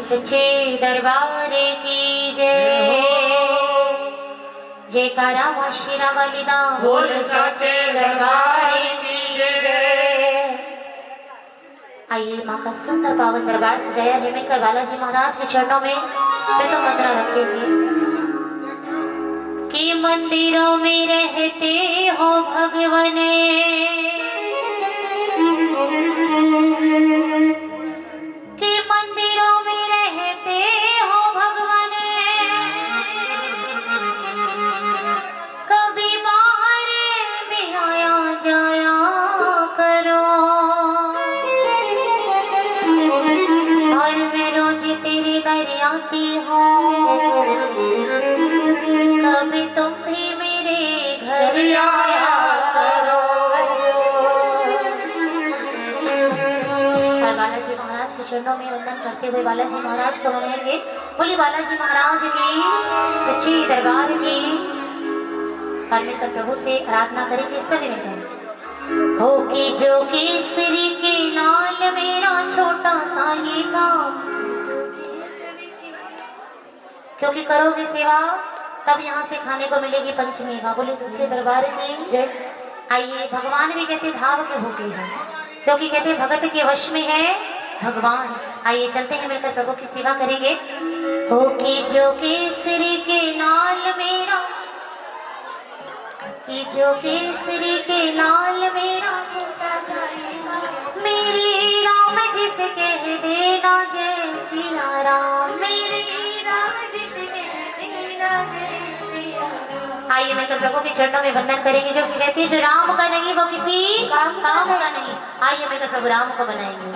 सच्चे दरबार की जय। जयकारा मां शेरा वाली दा बोल सच्चे दरबार की जय। आइए मां का सुंदर पावन दरबार सजाया है, मिलकर बालाजी महाराज के चरणों में प्रथम वंदना रखेंगे। कि मंदिरों में रहते हो भगवान, कि मंदिरों में रहते हो भगवान, कभी बाहर भी आया जाया करो। और मैं रोज तेरे दर आती हूँ, कभी तुम भी मेरे घर आया करो। और बालाजी महाराज के चरणों में वंदन करते हुए बालाजी महाराज को मनाएंगे। बोली बालाजी महाराज की सच्ची दरबार की। और मिलकर प्रभु से आराधना करेंगे सभी मिलकर। हो कि जो केसरी के लाल मेरा छोटा सा ये काम, क्योंकि करोगे सेवा तब यहाँ से खाने को मिलेगी पंचमी का। बोले सच्चे दरबार की जय। आइए भगवान भी कहते भाव के भूखे हैं, क्योंकि कहते भगत के वश में है भगवान। आइए चलते हैं मिलकर प्रभु की सेवा करेंगे। हो कि जो केसरी के लाल मेरा, कि जो केसरी के लाल मेरा छोटा सा मेरी राम जिसे कह देना जय सिया राम, मेरी राम जिसे कह देना जय सिया राम। आइए मिलकर प्रभु के चरणों में वंदन करेंगे, जो कि कहते हैं जो राम का नहीं वो किसी काम का नहीं। आइए मिलकर प्रभु राम को बनाएंगे।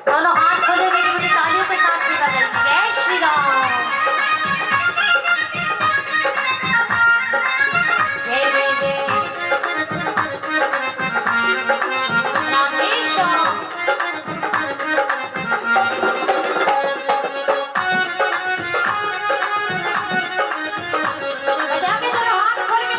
दोनों हाथ खोले मेरी तालियों के साथ सेवा करेंगे। जय श्री राम। जय जय जय रामेश्वर। बजा के दोनों हाथ खोल के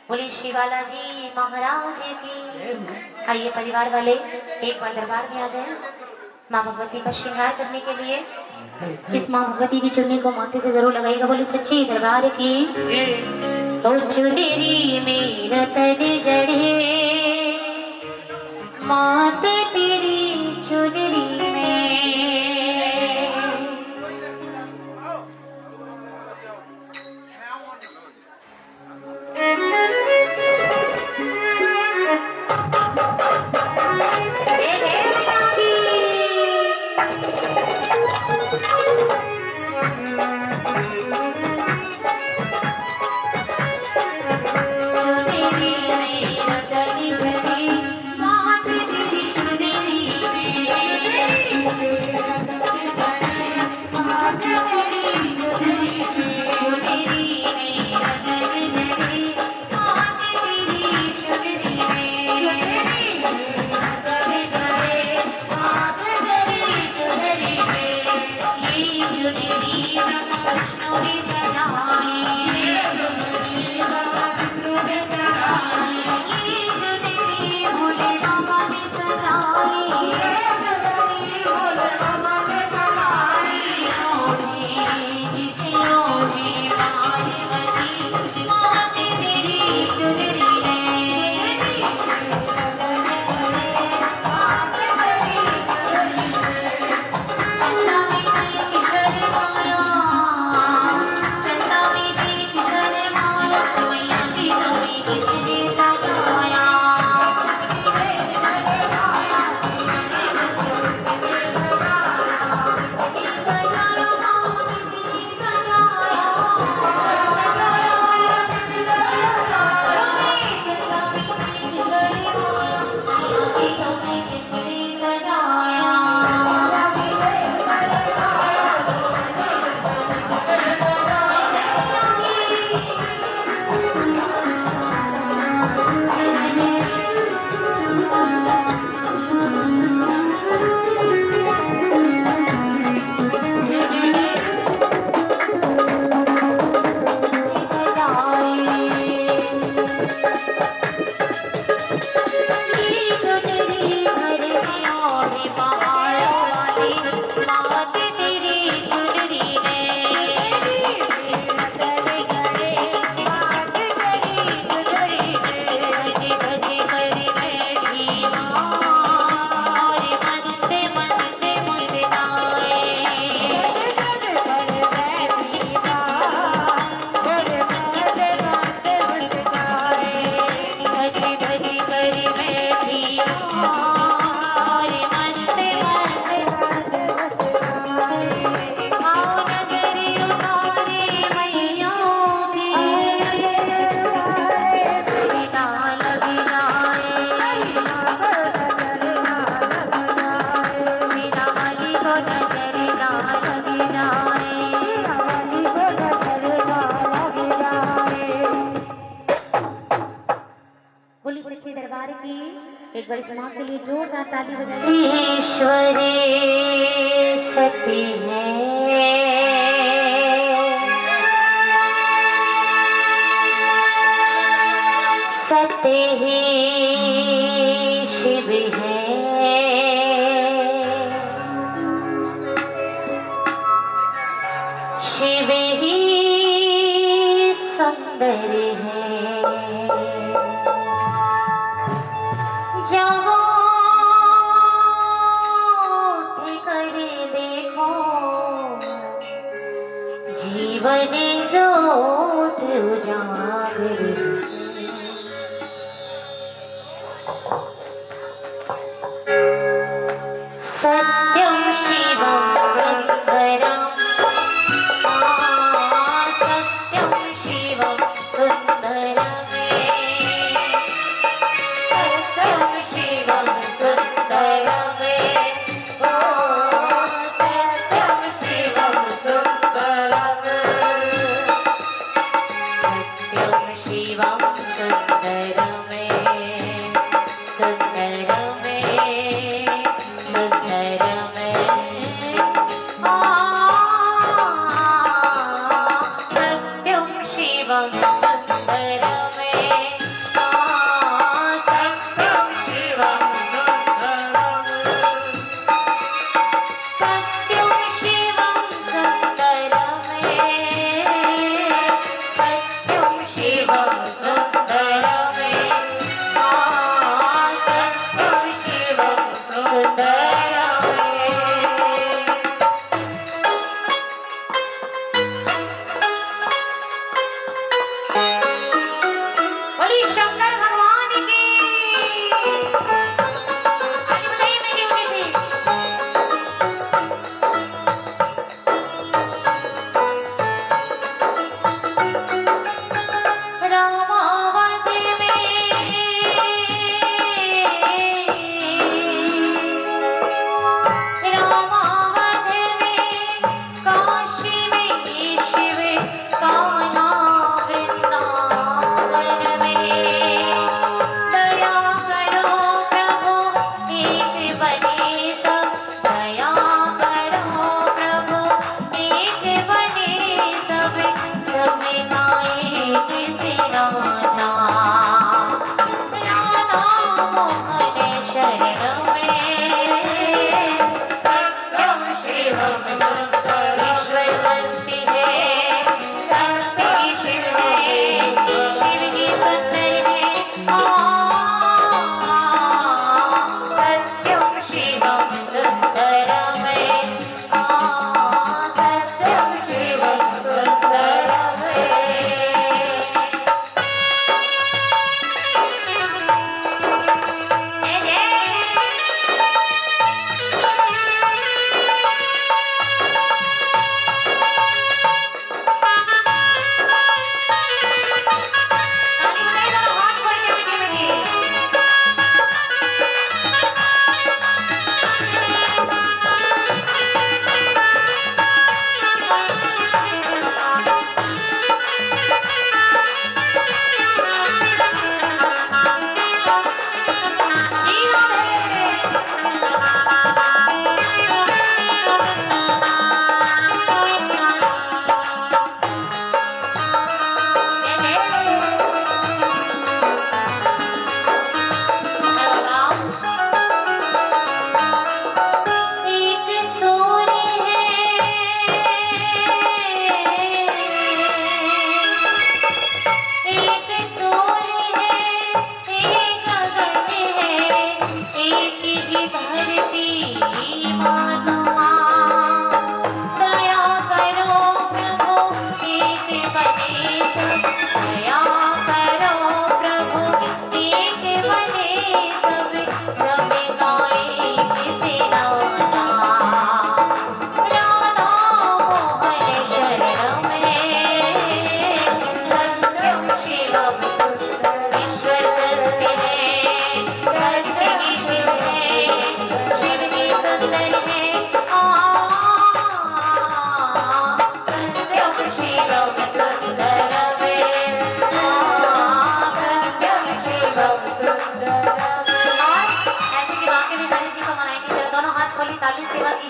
बोले शिवाला जी महाराज की। आइए परिवार वाले एक बार दरबार में आ जाए। माँ भगवती का श्रृंगार करने के लिए इस माँ भगवती की चुन्नी को माथे से जरूर लगाएगा। बोले सच्ची दरबार की। तो चुनरी में रतन जड़े माते तेरी चुनरी में। एक बार इस माँ के लिए जोरदार ताली बजाइए। ईश्वरी सती है सत्य ही शिव है, शिव ही सुंदर है। जाओ उठ कर देखो जीवन ज्योत उजागर। सत्यम शिवम सुंदरम, सत्यम शिवम सुंदरम, सत्यम शिवम सुंदरम, सत्यम शिवम सुंदरम, सत्यम शिवम सुंदरम, सुंदरम सुंदरम।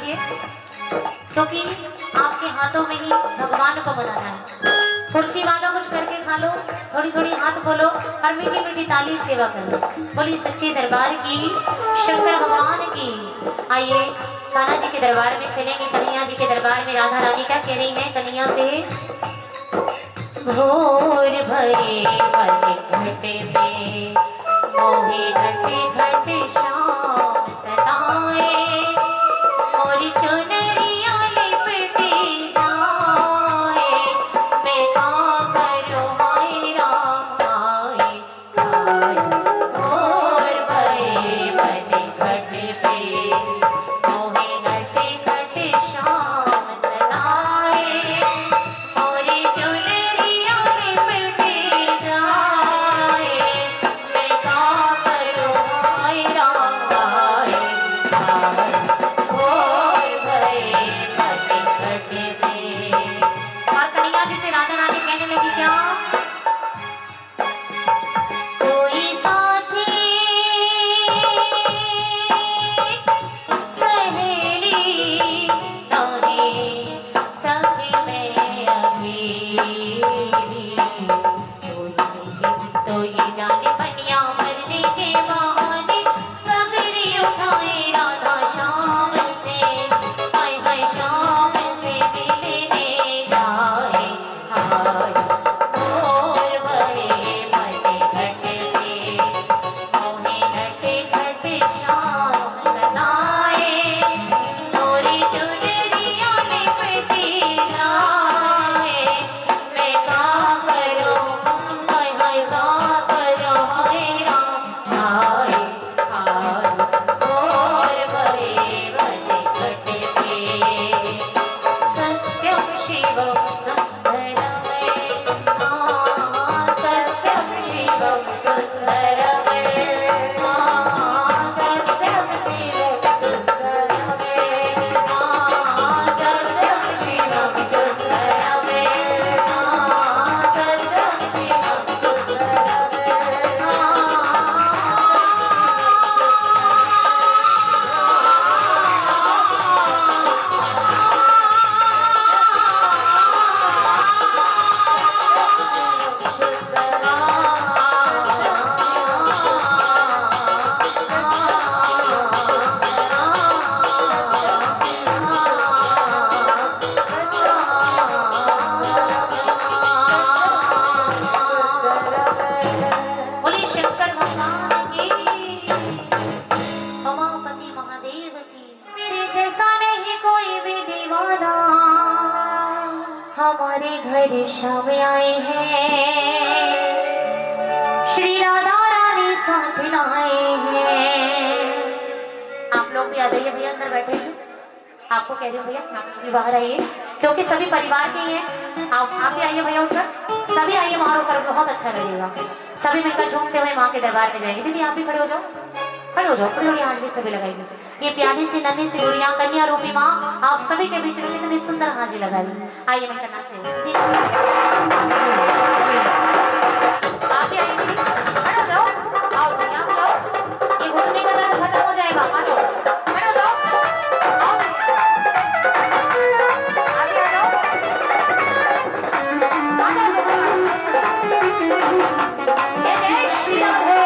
लीजिए, क्योंकि आपके हाथों में ही भगवान को बनाना है। कुर्सी वालों कुछ करके खा लो, थोड़ी थोड़ी हाथ खोलो और मीठी मीठी ताली सेवा करो। बोली सच्चे दरबार की, शंकर भगवान की। आइए कान्हा जी के दरबार में चलेंगे, कन्हैया जी के दरबार में। राधा रानी क्या कह रही है कन्हैया से? घोर भये मन घटे पे, मोहे घटे घटे श्याम सताए, मोरी चुनरिया लिपटी जाए, मैं का करूं हाय राम हाय हाय। घोर भये मन घटे पे, मोहे घटे घटे श्याम सताए, मोरी चुनरिया लिपटी जाए, मैं का करूं हाय राम हाय हाय। घोर भये मन घटे पे। और कन्हैया जी से राधा रानी कहने लगी क्या? कोई साथी सहेली नहीं, संग में अकेली, तो ये जाने बनिया मरने के बहाने, पगड़ी उठाए राधा शाम से, हाय हाय शाम से मिलने जाए हाय। घोर भये मन घटे पे, मोहे घटे घटे श्याम सताए, मोरी चुनरिया लिपटी जाए, मैं का करूं हाय हाय का करूं हाय राम हाय हाय। घोर भये मन घटे पे, सत्यम शिवम सुंदरम, सत्यम शिवम सुंदरम, सत्यम शिवम सुंदरम, सत्यम शिवम सुंदरम, सत्यम शिवम बोली शंकर भगवान की, उमापति महादेव की। मेरे जैसा नहीं कोई भी दीवाना, हमारे घर शाम आए हैं, श्री राधा रानी साथ लाए हैं। आप लोग भी आ जाइए भैया, अंदर बैठे हैं। आपको कह रही हूँ भैया, आप भी बाहर आइए, क्योंकि सभी परिवार के ही हैं। आप भी आइए भैया, उठकर सभी आइए, वहां होकर बहुत अच्छा लगेगा। सभी मिलकर झूमते हुए माँ के दरबार में जाएंगे। दीदी आप भी खड़े हो जाओ, खड़े हो जाओ, थोड़ी हाजिरी सभी लगाएंगे। ये प्यारी सी नन्ही सी गुड़िया कन्या रूपी माँ आप सभी के बीच में कितनी सुंदर हाजिरी लगा रही है। आइए मिलकर नाचते हैं। आप भी आइए दीदी, खड़े हो जाओ, आओ दीदी आप भी आओ, ये घुटने का दर्द खत्म हो जाएगा। आ जाओ, खड़े हो जाओ, आओ आगे आ जाओ, आ जाओ। ये जय श्री राधे।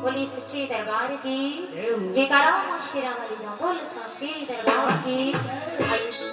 बोली सच्चे दरबार की जयकारा शेरा वाली दा बोल सच्चे दरबार की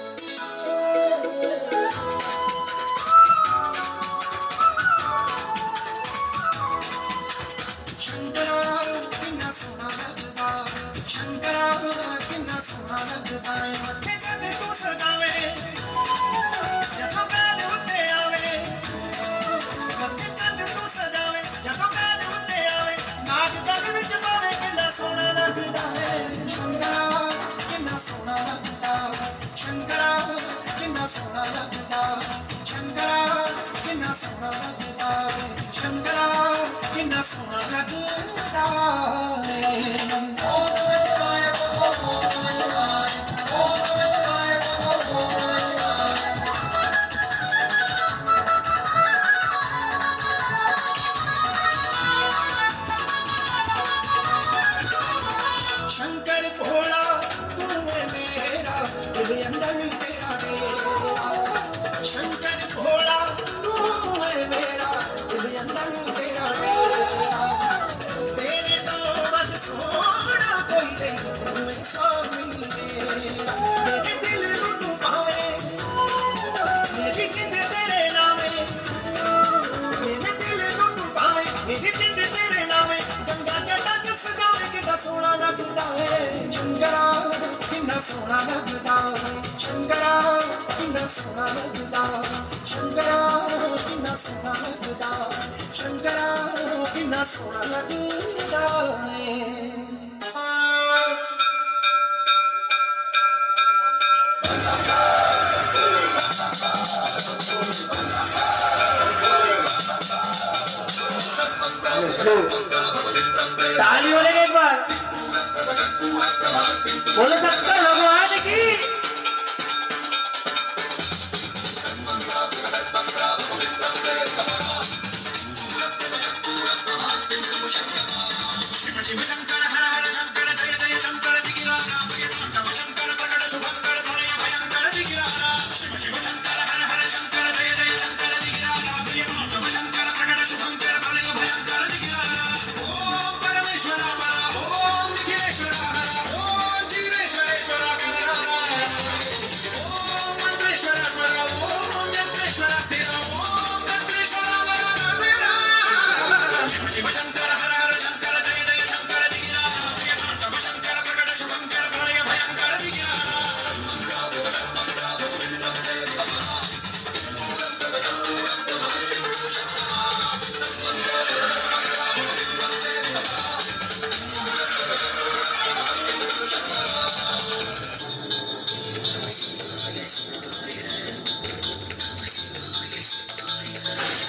ताली बोले एक बार बोलो सबका भगवान की शिव शंकर हर हर शंकर जय जय शंकर दिगिराजा तव शंकर प्रकट शुभंकर भय भयंकर दिगिराजा शिव शंकर हर हर शंकर जय जय शंकर दिगिराजा तव शंकर प्रकट शुभंकर भय भयंकर दिगिराजा ओम परमेश्वर हरा ओम निखिलेश्वर हरा ओम जीवेश्वरेश्वर हरा ओम मंत्रेश्वर हरा ओम यंत्रेश्वर हरा ओम तंत्रेश्वर हरा शिव शंकर हर हर शंकर जय जय शंकर दिगिराजा तव शंकर प्रकट शुभंकर भय भयंकर दिगिराजा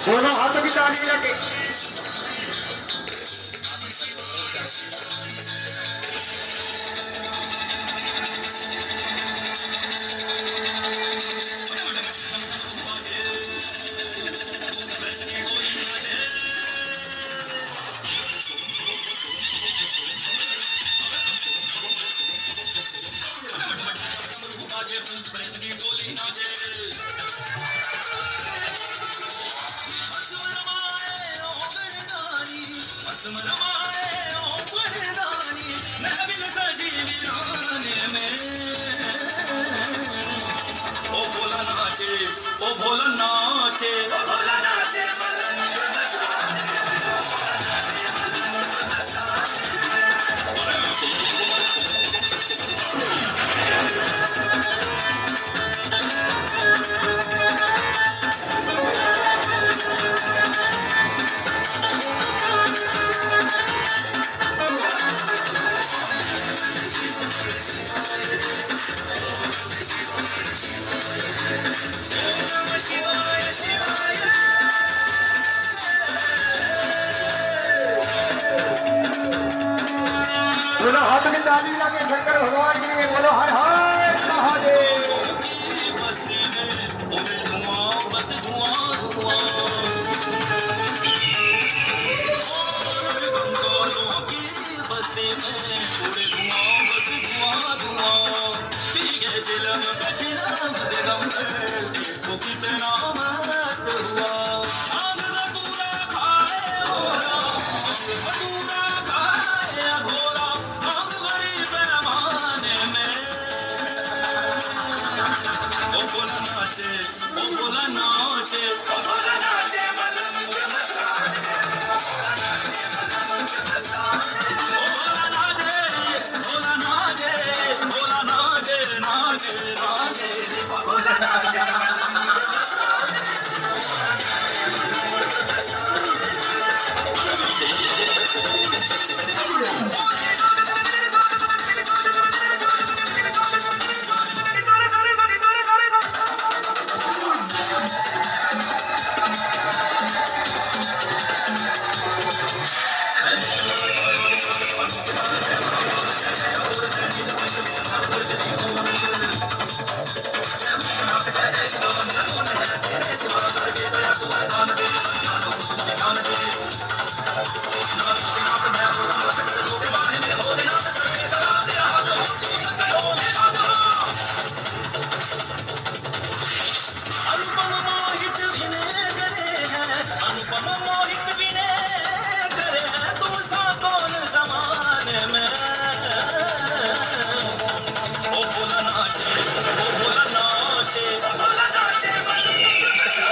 दोनों हाथों की ताली लगे बोलो हाथ में ताली लगे शंकर भगवान के लिए बोलो हर हर महादेव। बसने में उड़े धुआं बस धुआं धुआं गंगोलों की बस्ती में उड़े धुआं बस धुआं धुआं पीके चिलम दिगंबर देखो कितना मस्त हुआ आग भटूरा खाए होरा भटूरा खाए अघोरा आग भरी पैमाने में ओ बोला नाचे ओ बोला नाचे ओ बोला नाचे मलंग मस्ताने ओ बोला नाचे बोला नाचे बोला नाचे नाचे नाचे बोला नाचे अनुपम मोहित विनय करे हैं अनुपम मोहित विनय करे हैं तुम सा कौन जमाने में ओ बोला नाचे ओ बोला नाचे ओ बोला नाचे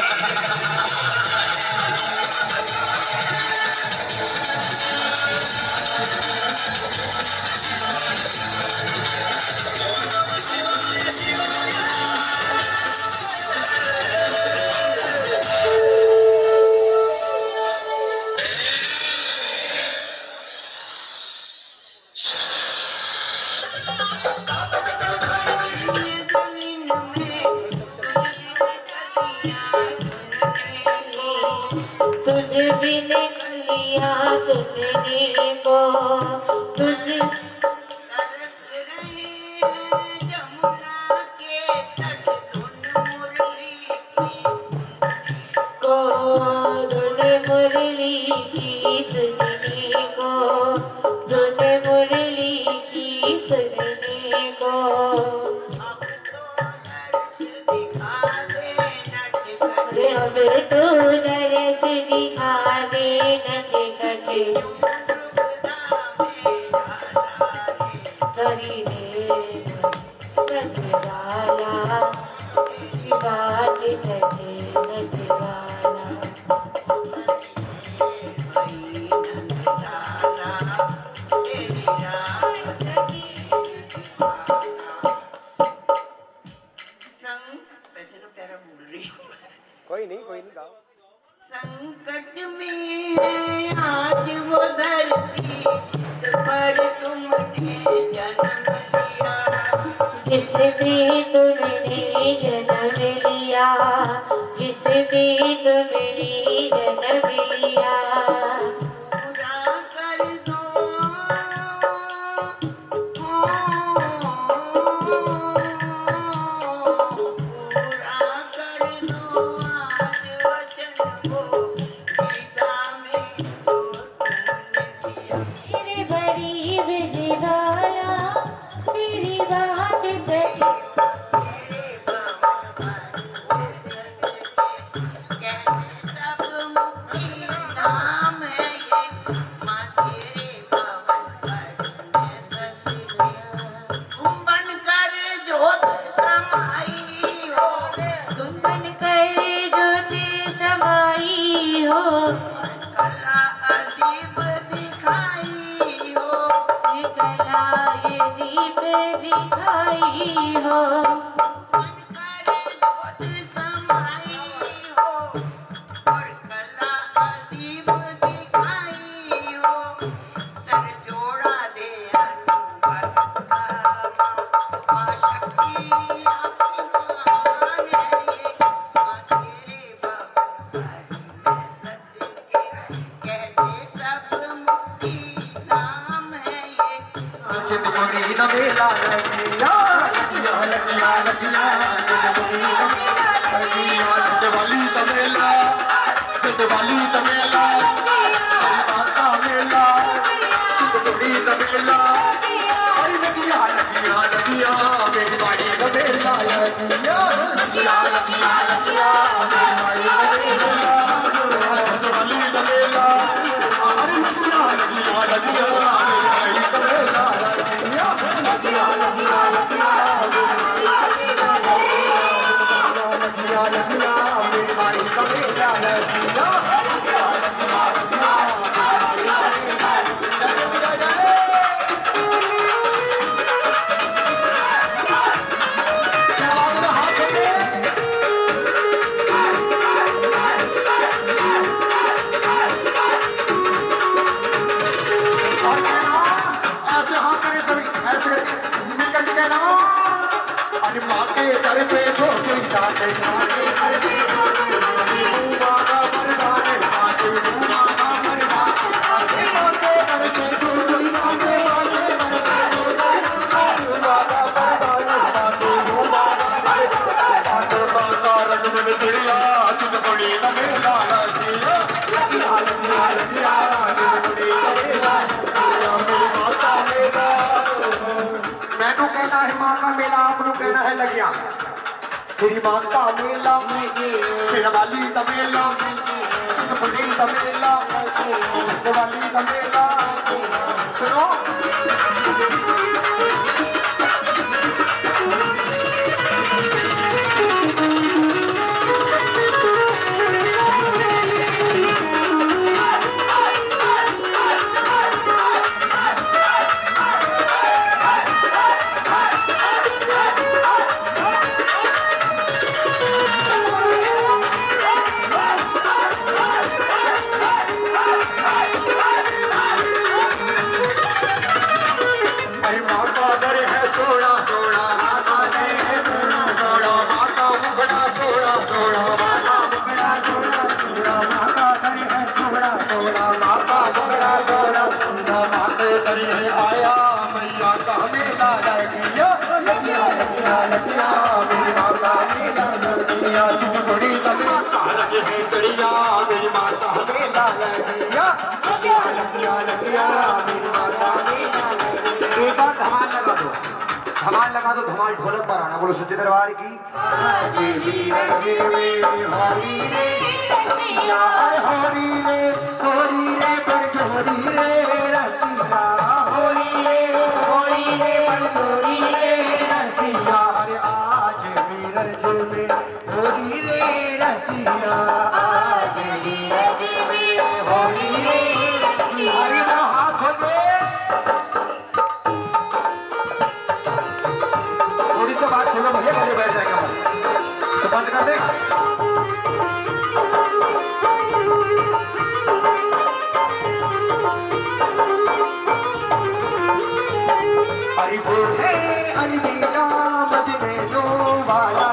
तुझ बिन कलिया तुमने को तुझ तरस रहे जमुना के तट धुन मुरली को धुन मुरली की सुनने को धुन मुरली की सुनने को अब तो दरस दिखा दे नच कटे करी दे नचवाला बात कटे नचवाला कोई नहीं गाओ। संकट में है आज वो धरती जिस पर तुमने जन्म लिया जिसने तुमने जन्म लिया जिसने तुमने जन्म लिया पूरा कर दो पूरा कर दो आज वचन को गीता में जो तुमने दिया तेरे बड़ी विजयवाला तेरी बात कही तेरे कैसे सब मुक्ति नाम है ये माँ तेरे भवन पर मैं सत्य तुम बनकर ज्योत समाई हो तुम बनकर ज्योत समाई हो कला अजीब दिखाई हो ये कला ये दीप दिखाई हो बनकर ज्योत समाई हो और कला अजीब दिखाई हो सर जोड़ा दे हनुमान का माँ शक्ति आपकी महान है ये माँ तेरे भवन पर मैं सत्य के कहते सब मुक्ति नाम है ये चिंतपुरी दा मेला लगिया लगिया लगिया लगिया चिंतपुरी दा मेला लगिया चिंतवाली दा मेला चिंतवाली दा मेला माता मेला चिंतपुरी दा मेला अरे लगिया लगिया लगिया मेरी बाड़ी दा मेला लगिया लगिया लगिया लगिया मेरी बाड़ी दा मेला चिंतवाली दा मेला अरे लगिया लगिया लगिया मैनू कहना है मां का मेला आपनू कहना है लगिया तेरी माता मेला शेरवाली दा मेला चिंतपुरी दा मेला चिंतवाली दा मेला सुनो धमाल लगा दो धमाल ढोलक पर आना बोलो सच्चे दरबार की हरी रे पर जोड़ी रे रसिया होली रे पर जोड़ी रे रसिया अरे आज मीरज में होली रे रसिया आज मीरज में होली रे रसिया हाथ में थोड़ी सी बात सुनो भैया मुझे बैठ जाएगा तो बंद कर दे हरि बोल है अलविदा मत मेलो वाला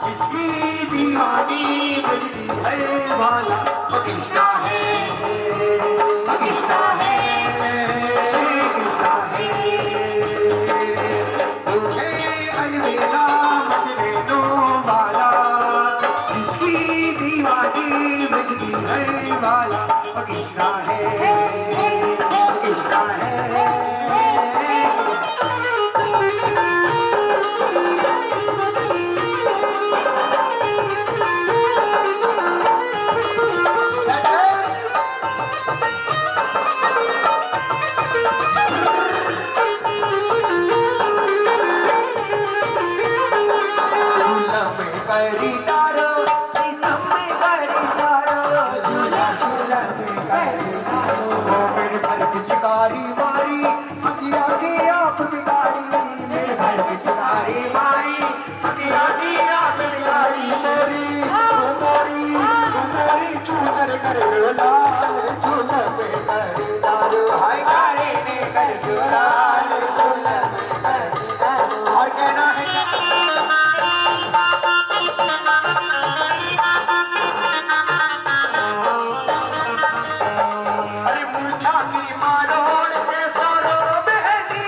जिसकी दीवानी बजती है वाला कृष्णा है कृष्णा है कृष्णा है अलविदा मत मेलो वाला जिसकी दीवानी बजती है वाला कृष्णा है कृष्णा है पिचकारी मारी अतिया के आप बिगाड़ी मेरे घर पिचकारी मारी अतिया के आप बिगाड़ी मोरी चूनर कर लाल चूल पे कर दारू हाय गारे ने कर लाल चूल पे कर और कहना है अरे मुझा की मारोड़ के सरो बहनी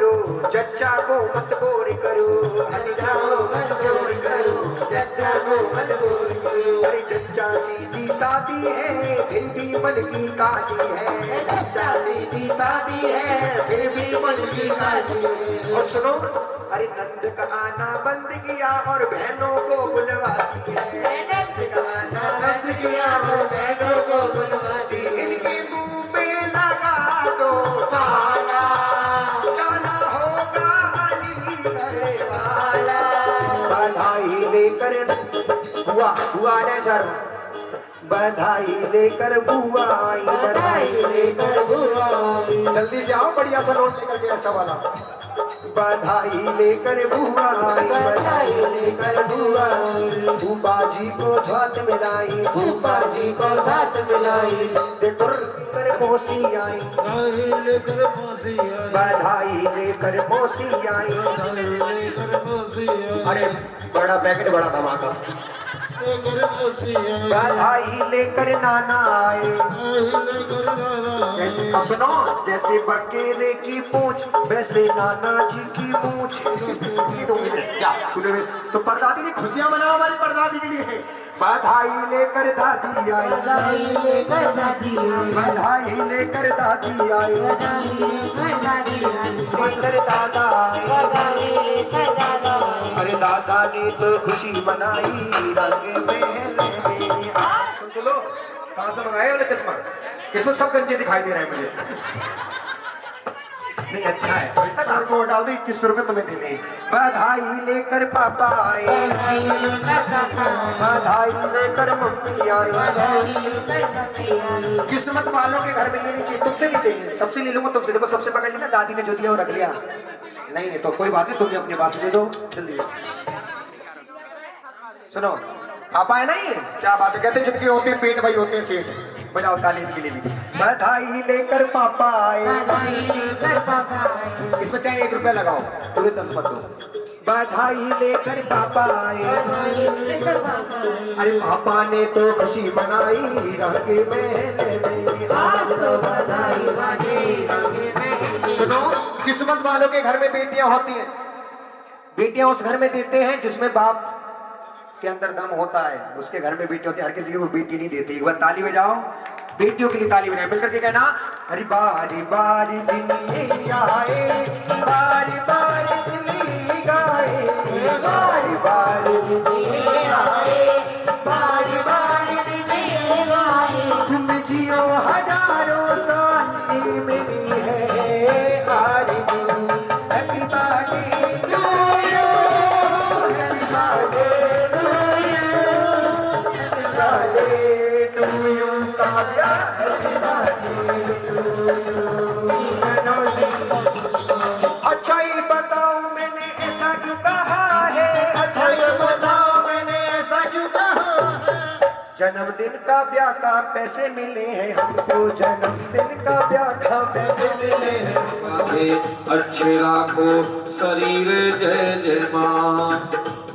करो, चच्चा को मत बोर करो, चच्चा को मत बोर करो, चच्चा को मत बोर करो। अरे चच्चा सीधी सादी है फिर भी मन की काली है, चच्चा सीधी सादी है फिर भी मन की काली है। और सुनो, अरे नंद का आना बंद किया और बहनों को बुलवाती है, नंद का आना बंद किया और बहनों को बुलवाती है। इनके मुंह पे लगा दो ताला, ताला होगा अली करे वाला। बधाई लेकर बुआ ने सर, बधाई लेकर बुआ आई, बधाई लेकर बुआ आई। जल्दी से आओ, बढ़िया सा नोट लेकर के ऐसा वाला। बधाई लेकर बुआ आई, बधाई लेकर बुआ आई। फूफा जी को साथ मिलाई, फूफा जी को साथ मिलाई। देखो लेकर मौसी आई, बधाई लेकर मौसी आई। अरे बड़ा पैकेट, बड़ा धमाका। बधाई लेकर नाना आए। सुनो, जैसे बकेरे की पूंछ वैसे नाना जी की पूंछ। तूने तो परदादी ने खुशियां मनाओ, हमारी परदादी के लिए है। बधाई लेकर दादी आई, बधाई लेकर दादी आई, बधाई लेकर दादी आई, लेकर दादा आई, बधाई लेकर दादा। अरे दादा ने तो खुशी मनाई, रंग में सुन तो लो। कहाँ से मंगाए वाला चश्मा? इसमें सब गंजे दिखाई दे रहे हैं मुझे। नहीं अच्छा है, तार को डाल दो, 21 रुपए तुम्हें देने। बधाई लेकर पापा आए, बधाई लेकर मम्मी आई। किस्मत वालों के घर में लेनी चाहिए, तुमसे नहीं चाहिए। सबसे ले लूंगा तुमसे। देखो सबसे पकड़ लिया, दादी ने जो दिया वो रख लिया। नहीं नहीं तो कोई बात नहीं, तुम अपने पास दे दो जल्दी। सुनो, आप आए नहीं, क्या बात है, कहते जिनके होते हैं पेट वही होते हैं सेठ। बजाओ ताली के लिए भी। बधाई लेकर पापा आए, बधाई लेकर पापा आए। इसमें चाहे 1 रुपया लगाओ, तुम्हें 10 मत दो। बधाई लेकर पापा आए, बधाई लेकर पापा आए। अरे पापा ने तो खुशी मनाई, रंगे महल में आज तो बधाई बाजी, रंगे में। सुनो, किस्मत वालों के घर में बेटियां होती हैं। बेटियां उस घर में देते हैं जिसमें बाप के अंदर दम होता है, उसके घर में बेटी होती है। हर किसी को बेटी नहीं देती। एक बार ताली बजाओ, बेटियों के लिए ताली बजाओ, मिलकर के कहना, अरे बारी बारी दिन ये आए, बारी बारी दिन गाए, बारी बारी दिन ये आए, बारी बारी दिन गाए। तुम जियो हजारों साल मेरी है आरी दिन। Happy birthday to you, happy birthday to you Kavya. अच्छा ये बताओ मैंने ऐसा क्यों कहा है, अच्छा ये बताओ मैंने ऐसा क्यों कहा है। जन्मदिन का ब्याह का पैसे मिले हैं हमको, जन्मदिन का ब्याह का पैसे मिले हैं। अच्छे राखो शरीर जय जय माँ,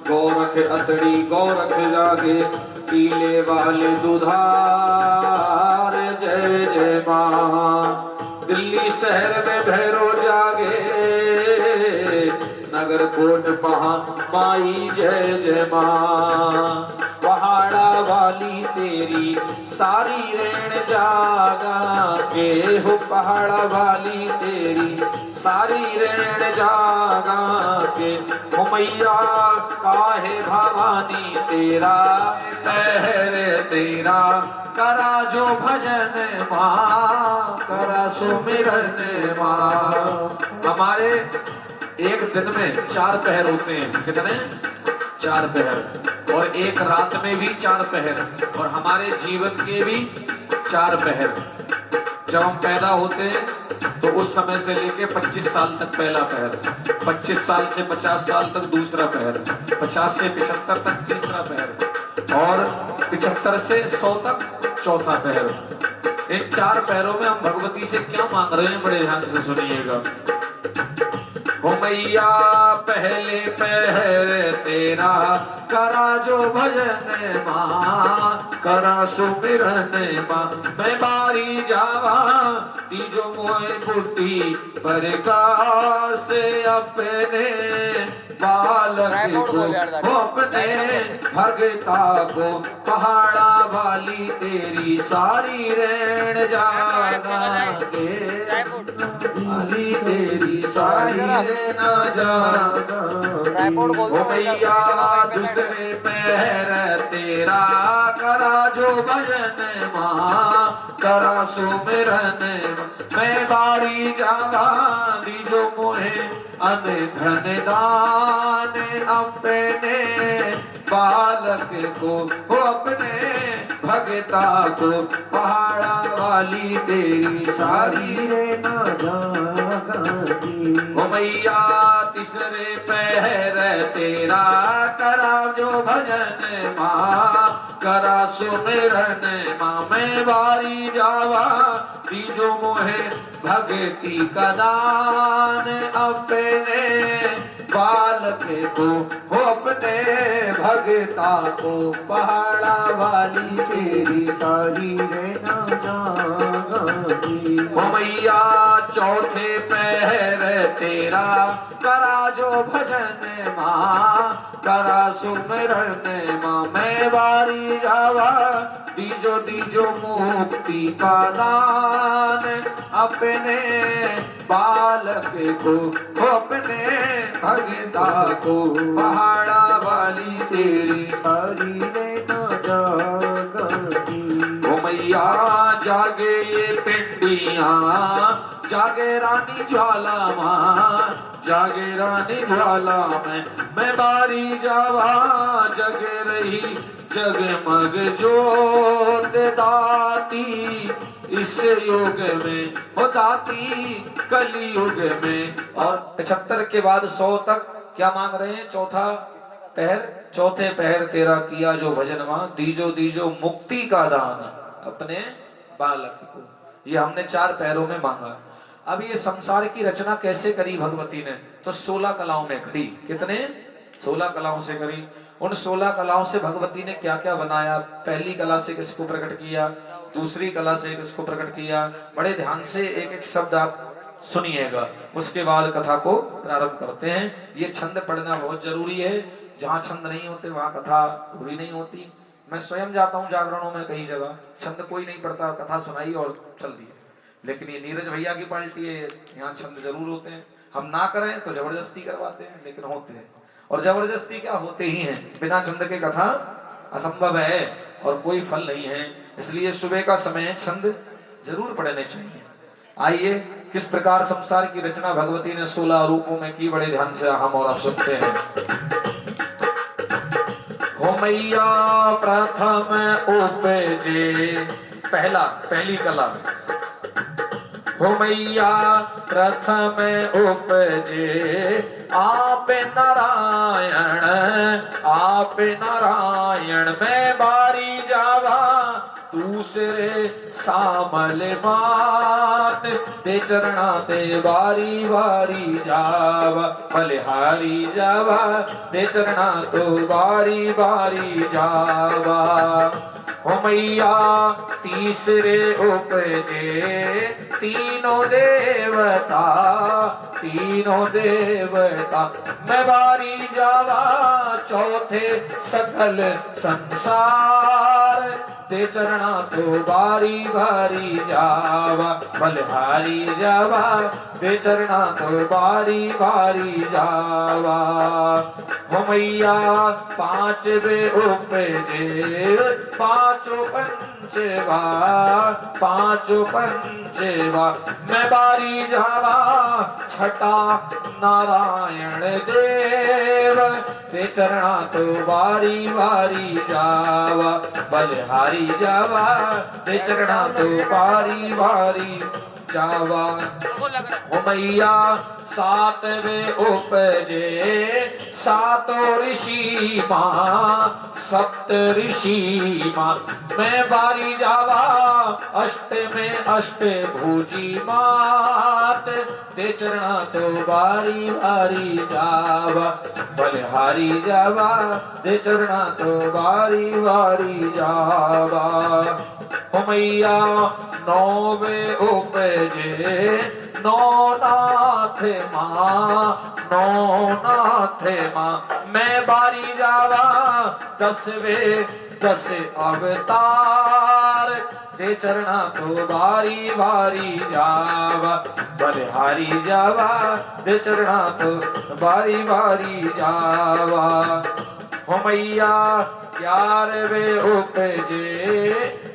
गौरख अतड़ी गौरख जागे, पीले वाले दुधार जय जय माँ। दिल्ली शहर में भैरो जागे, नगर कोट माई जय जय माँ। पहाड़ा वाली तेरी सारी रेण जागा के हो, पहाड़ा वाली तेरी सारी रेण जागा के। हो मैया काहे भवानी तेरा पहरे तेरा, करा जो भजन माँ, करा सुमिरन माँ। हमारे एक दिन में 4 पहर होते हैं। कितने? 4 पहर। और एक रात में भी 4 पहर, और हमारे जीवन के भी 4 पहर। जब हम पैदा होते हैं तो उस समय से लेके 25 साल तक पहला पहर, 25 साल से 50 साल तक दूसरा पहर, 50 से 75 तक तीसरा पहर, और 75 से 100 तक चौथा पहर। इन 4 पहरों में हम भगवती से क्या मांग रहे हैं, बड़े ध्यान से सुनिएगा। हो मैया पहले पहर तेरा करा जो भजन माँ, करा सुमिरन माँ। मैं बारी जावा तीजो मोए बुद्धि प्रकाश अपने बालक को, अपने भगता को पहाड़ा वाली तेरी सारी रहन जागा के, वाली तेरी सारी रहन जागा। ओ मैया दूसरे पैर तेरा करा जो भजन माँ, करा सुमिरन मैं बारी जावा दीजो मोहे अन धन दान अपने बालक को, वो अपने भगता को पहाड़ा वाली तेरी सारी रे ना जागी। ओ मैया तीसरे पहर तेरा करा जो भजन माँ, करा सुमिरन माँ। मैं बारी जावा दीजो मोहे भगती का दान अपने बालक को, वो अपने भगता को पहाड़ा वाली तेरी सारी रहना जागी। ओ मैया चौथे पहर तेरा करा जो भजन माँ, करा सुमिरन माँ। मैं बारी जावा दीजो दीजो मुक्ति का दान अपने बालक को, वो अपने भगता को पहाड़ा वाली तेरी सारी रहना जागी। ओ मैया जागे ये पिंडियाँ, जागे रानी ज्वाला माँ, जागे रानी ज्वाला में। मैं बारी जावा जग रही जगमग जोत दाती इस युग में, हो दाती कली युग में। और 75 के बाद 100 तक क्या मांग रहे हैं? चौथा पहर, चौथे पहर तेरा किया जो भजन माँ, दीजो दीजो मुक्ति का दान अपने बालक को। ये हमने 4 पहरों में मांगा। अब ये संसार की रचना कैसे करी भगवती ने? तो 16 कलाओं में करी। कितने? 16 कलाओं से करी। उन 16 कलाओं से भगवती ने क्या क्या बनाया? पहली कला से किसको प्रकट किया, दूसरी कला से किसको प्रकट किया? बड़े ध्यान से एक एक शब्द आप सुनिएगा, उसके बाद कथा को प्रारंभ करते हैं। ये छंद पढ़ना बहुत जरूरी है। जहाँ छंद नहीं होते वहाँ कथा पूरी नहीं होती। मैं स्वयं जाता हूँ जागरणों में, कई जगह छंद कोई नहीं पढ़ता, कथा सुनाई और चल दी। लेकिन ये नीरज भैया की पार्टी है, यहाँ छंद जरूर होते हैं। हम ना करें तो जबरदस्ती करवाते हैं, लेकिन होते हैं। और जबरदस्ती क्या, होते ही हैं। बिना छंद के कथा असंभव है और कोई फल नहीं है। इसलिए सुबह का समय छंद जरूर पढ़ने चाहिए। आइए किस प्रकार संसार की रचना भगवती ने 16 रूपों में की, बड़े ध्यान से हम और आप सुनते हैं। हो मैया प्रथम उपजे, पहली कला। हो मैया प्रथम उपजे आप नारायण, आप नारायण। मैं बारी जावा दूसरे सामल बात, ते चरणा ते बारी बारी जावा, बलिहारी जावा ते चरणा तो बारी बारी जावा। हो मैया तीसरे उपजे तीनों देवता, तीनों देवता। मैं बारी जावा चौथे सकल संसार, ते चरणा तो बारी बारी जावा, बलिहारी जावा ते चरणा तो बारी बारी जावा। हो मैया पांचवे उपजे पांचों पंचवा, पांचों पंचवा। मैं बारी जावा छठा नारायण देव, ते चरणा तो बारी बारी जावा, बलिहारी जावा ते चरणा तो बारी बारी जावा। ओ मैया सातवें उपजे सातो ऋषि माँ, सप्त ऋषि माँ। मैं बारी जावा अष्ट में अष्ट भुजी मात, ते चरणा तो बारी बारी जावा। बलिहारी जावा ते चरणा तो बारी बारी जावा। ओ मैया नौवे उपजे नौ नाथ माँ, नौ नाथ माँ। मैं बारी जावा दसवे दस अवतार, ते चरणा तो बारी बारी जावा। बलिहारी जावा ते चरणा तो बारी बारी जावा। हो मैया 11वें उपजे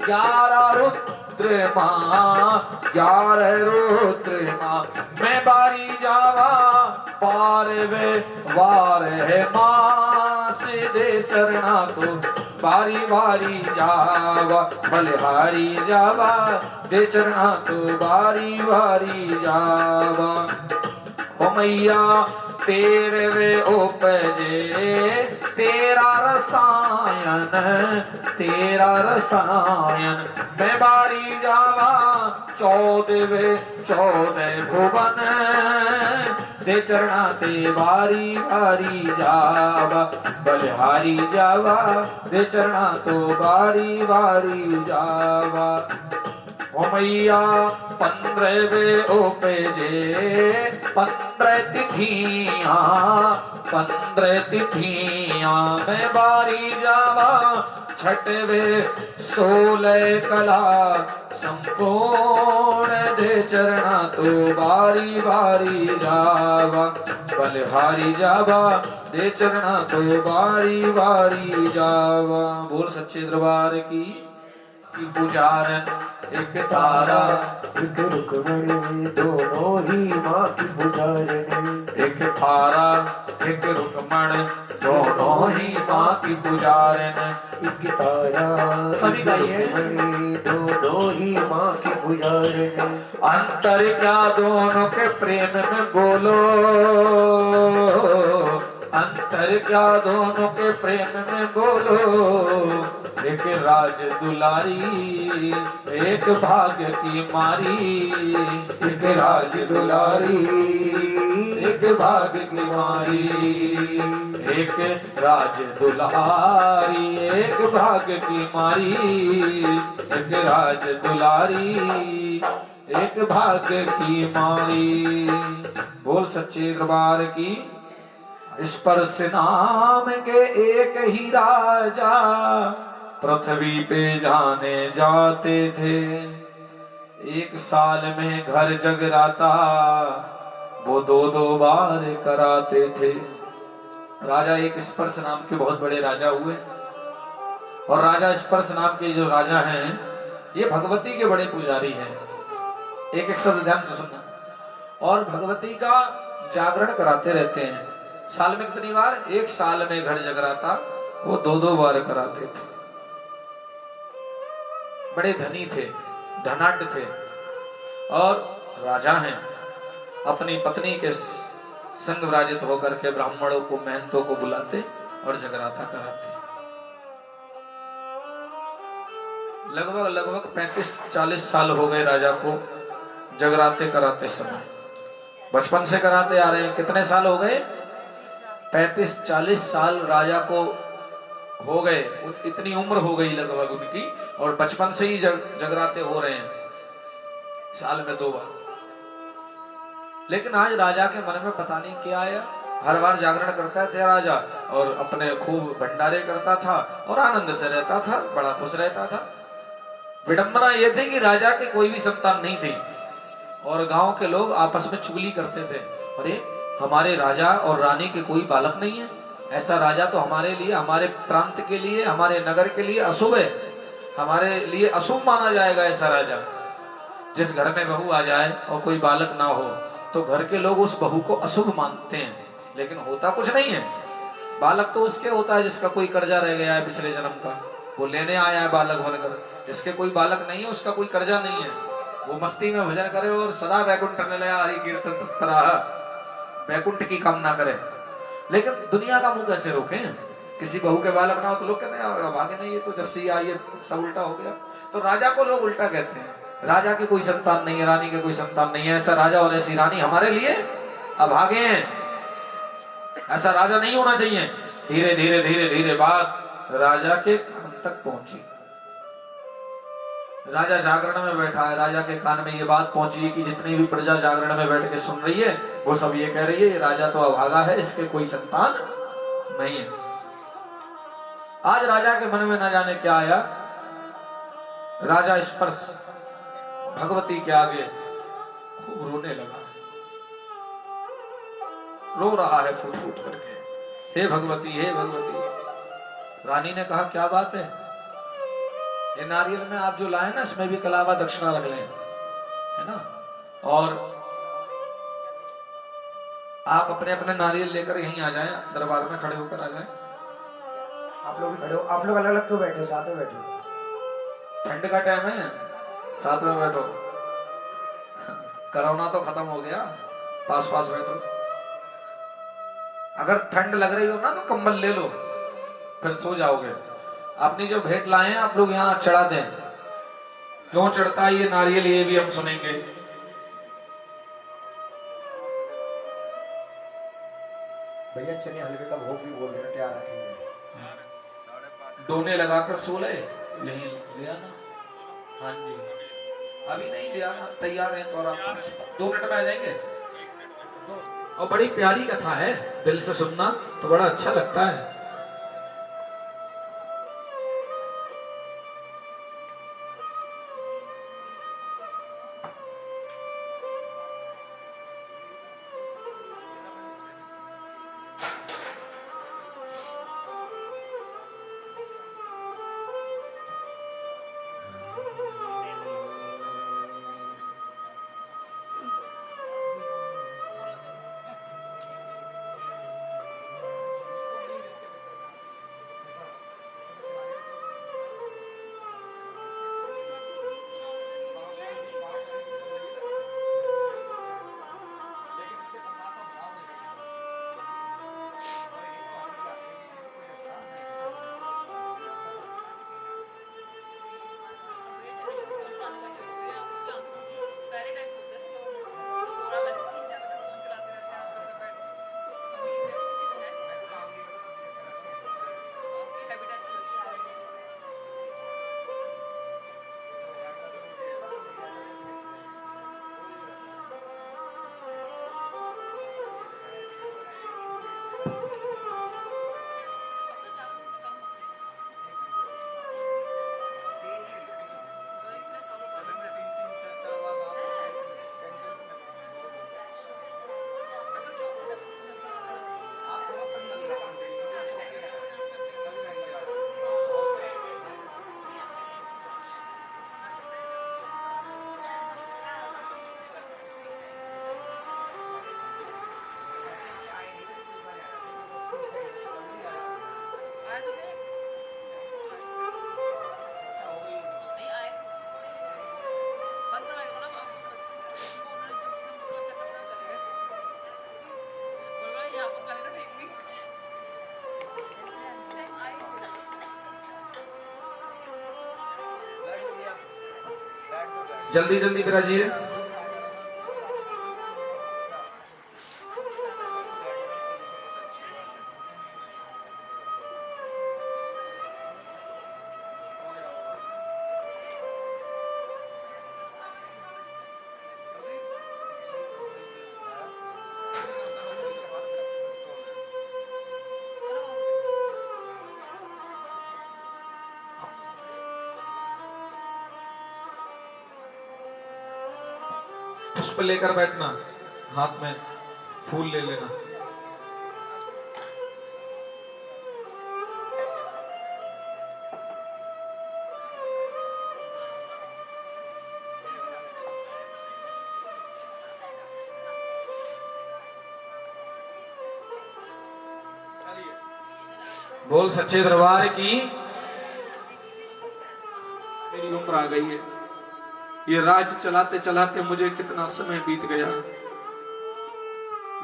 11 रुद्र माँ, 11 रुद्र माँ। मैं बारी जावा 12वें वार है माँ, सीधे चरणा तो बारी बारी जावा। बलिहारी जावा दे चरणा तो बारी बारी जावा। ओ मैया 13वें उपजे 13 रसायन, 13 रसायन। मैं बारी जावा 14वें 14 भुवन, दे चरणा ते बारी बारी जावा। बलिहारी जावा दे चरणा तो बारी बारी जावा। ओ मैया 15वें उपजे 15 तिथियां, 15 तिथियां। मैं बारी जावा 6वें 16 कला संपूर्ण, दे चरणा तो बारी बारी जावा। बलिहारी जावा दे चरणा तो बारी बारी जावा। बोल सच्चे दरबार की पुजारन। एक तारा एक रुक्मणी दोनों ही माँ की पुजारनी। एक तारा एक रुक्मण दोनों ही माँ की पुजारन। एक तारा सभी गाइए। रुक्मणी दोनों ही माँ की पुजारनी। अंतर क्या दोनों के प्रेम में बोलो, अंतर क्या दोनों के प्रेम में बोलो। एक राज दुलारी एक भाग्य की मारी, एक राज दुलारी एक भाग्य की मारी। एक राज दुलारी एक भाग्य की मारी, एक राज दुलारी एक भाग्य की मारी। बोल सच्चे दरबार की। स्पर्श नाम के एक ही राजा पृथ्वी पे जाने जाते थे। एक साल में घर जगराता वो दो बार कराते थे। राजा एक स्पर्श नाम के बहुत बड़े राजा हुए, और राजा स्पर्श नाम के जो राजा हैं ये भगवती के बड़े पुजारी हैं। एक शब्द ध्यान से सुनना। और भगवती का जागरण कराते रहते हैं। साल में कितनी बार? एक साल में घर जगराता वो दो बार कराते थे। बड़े धनी थे, धनाढ्य थे, और राजा हैं। अपनी पत्नी के संग विराजित होकर के ब्राह्मणों को, महंतों को बुलाते और जगराता कराते। लगभग 35-40 साल हो गए राजा को जगराते कराते समय। बचपन से कराते आ रहे हैं। कितने साल हो गए? 35-40 साल राजा को हो गए। इतनी उम्र हो गई लगभग उनकी, और बचपन से ही जगराते हो रहे हैं, साल में 2 बार। लेकिन आज राजा के मन में पता नहीं क्या आया। हर बार जागरण करता था राजा, और अपने खूब भंडारे करता था और आनंद से रहता था, बड़ा खुश रहता था। विडंबना यह थी कि राजा के कोई भी संतान नहीं थी, और गांव के लोग आपस में चुगली करते थे। अरे हमारे राजा और रानी के कोई बालक नहीं है, ऐसा राजा तो हमारे लिए, हमारे प्रांत के लिए, हमारे नगर के लिए अशुभ है, हमारे लिए अशुभ माना जाएगा ऐसा राजा। जिस घर में बहू आ जाए और कोई बालक ना हो तो घर के लोग उस बहू को अशुभ मानते हैं, लेकिन होता कुछ नहीं है। बालक तो उसके होता है जिसका कोई कर्जा रह गया है पिछले जन्म का, वो लेने आया है बालक बनकर। जिसके कोई बालक नहीं है उसका कोई कर्जा नहीं है। वो मस्ती में भजन करे और सदा वैकुंठ निलया हरि कीर्तन तत्पराः, वैकुंठ की कामना करे। लेकिन दुनिया का मुंह कैसे रोकें? किसी बहू के बालक ना हो तो लोग कहते हैं भागे नहीं, ये तो जब से आई है सब उल्टा हो गया। तो राजा को लोग उल्टा कहते हैं, राजा की कोई संतान नहीं है, रानी के कोई संतान नहीं है। ऐसा राजा और ऐसी रानी हमारे लिए अभागे हैं, ऐसा राजा नहीं होना चाहिए। धीरे धीरे धीरे धीरे बात राजा के कान तक पहुंची। राजा जागरण में बैठा है, राजा के कान में ये बात पहुंची कि जितनी भी प्रजा जागरण में बैठ के सुन रही है वो सब ये कह रही है राजा तो अभागा है, इसके कोई संतान नहीं है। आज राजा के मन में न जाने क्या आया, राजा स्पर्श भगवती के आगे खूब रोने लगा, रो रहा है फूट फूट करके, हे भगवती हे भगवती। रानी ने कहा क्या बात है, ये नारियल में आप जो लाए ना इसमें भी कलावा दक्षिणा रख लें, है ना, और आप अपने अपने नारियल लेकर यहीं आ जाएं, दरबार में खड़े होकर आ जाएं। आप लोग भी खड़े हो, आप लोग अलग अलग क्यों बैठे हो, साथ में बैठो। ठंड का टाइम है, साथ में बैठो, कोरोना तो खत्म हो गया, पास पास बैठो। अगर ठंड लग रही हो ना तो कंबल ले लो, फिर सो जाओगे। अपनी जो भेंट लाए हैं आप लोग यहाँ चढ़ा दें, क्यों चढ़ता है ये नारियल ये भी हम सुनेंगे। भैया चने हलवे का भोग भी बोल रहे हैं, तैयार रखेंगे। डोने लगाकर सो ले, यहीं ले आना। हाँ जी, अभी नहीं ले आना, तैयार है तो और आप 2 मिनट में आ जाएंगे। और बड़ी प्यारी कथा है, दिल से सुनना तो बड़ा अच्छा लगता है। जल्दी जल्दी कराइए। पुष्प लेकर बैठना, हाथ में फूल ले लेना। बोल सच्चे दरबार की। मेरी उम्र आ गई है, ये राज्य चलाते चलाते मुझे कितना समय बीत गया।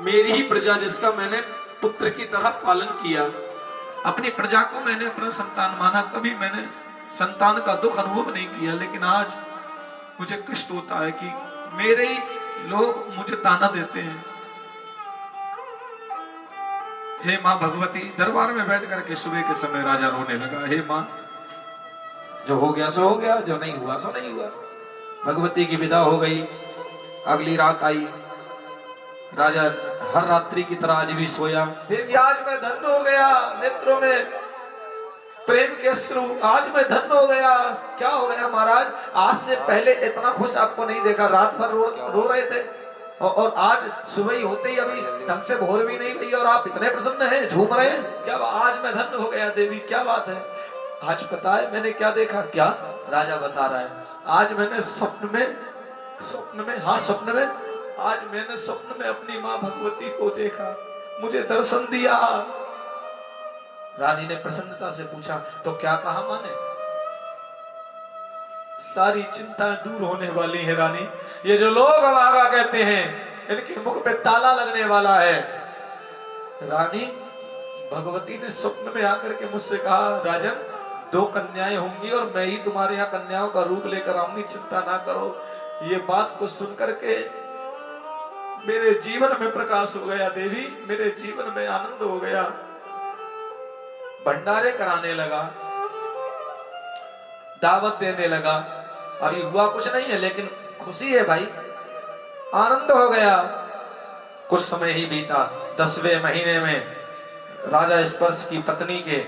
मेरी ही प्रजा जिसका मैंने पुत्र की तरह पालन किया, अपनी प्रजा को मैंने अपना संतान माना, कभी मैंने संतान का दुख अनुभव नहीं किया। लेकिन आज मुझे कष्ट होता है कि मेरे ही लोग मुझे ताना देते हैं। हे माँ भगवती, दरबार में बैठ करके सुबह के समय राजा रोने लगा। हे माँ, जो हो गया सो हो गया, जो नहीं हुआ सो नहीं हुआ। भगवती की विदा हो गई। अगली रात आई। राजा हर रात्रि की तरह आज भी सोया। देवी, आज मैं धन्य हो गया, नेत्रों में प्रेम के अश्रु, आज मैं धन्य हो गया। क्या हो गया महाराज? आज से पहले इतना खुश आपको नहीं देखा, रात भर रो रहे थे और आज सुबह ही होते ही अभी ढंग से भोर भी नहीं गई और आप इतने प्रसन्न हैं, झूम रहे हैं। क्या आज मैं धन्य हो गया देवी, क्या बात है? आज पता है मैंने क्या देखा? क्या? राजा बता रहा है। आज मैंने स्वप्न में आज मैंने स्वप्न में अपनी माँ भगवती को देखा, मुझे दर्शन दिया। रानी ने प्रसन्नता से पूछा, तो क्या कहा माँ ने? सारी चिंता दूर होने वाली है रानी। ये जो लोग अभागा कहते हैं, इनके मुख पे ताला लगने वाला है। रानी भगवती ने स्वप्न में आकर के मुझसे कहा, राजन, 2 कन्याएं होंगी और मैं ही तुम्हारे यहाँ कन्याओं का रूप लेकर आऊंगी, चिंता ना करो। ये बात को सुनकर के मेरे जीवन में प्रकाश हो गया देवी, मेरे जीवन में आनंद हो गया। भंडारे कराने लगा, दावत देने लगा। अभी हुआ कुछ नहीं है लेकिन खुशी है भाई, आनंद हो गया। कुछ समय ही बीता। 10वें महीने में राजा स्पर्श की पत्नी के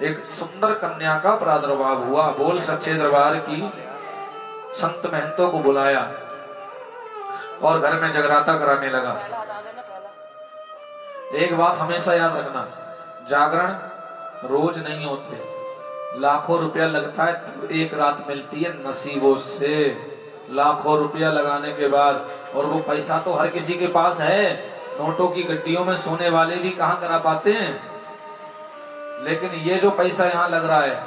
एक सुंदर कन्या का प्रादुर्भाव हुआ। बोल सच्चे दरबार की। संत महंतों को बुलाया और घर में जगराता कराने लगा। एक बात हमेशा याद रखना, जागरण रोज नहीं होते, लाखों रुपया लगता है तब एक रात मिलती है नसीबों से। लाखों रुपया लगाने के बाद, और वो पैसा तो हर किसी के पास है। नोटों की गड्डियों में सोने वाले भी कहां करा पाते हैं। लेकिन ये जो पैसा यहाँ लग रहा है,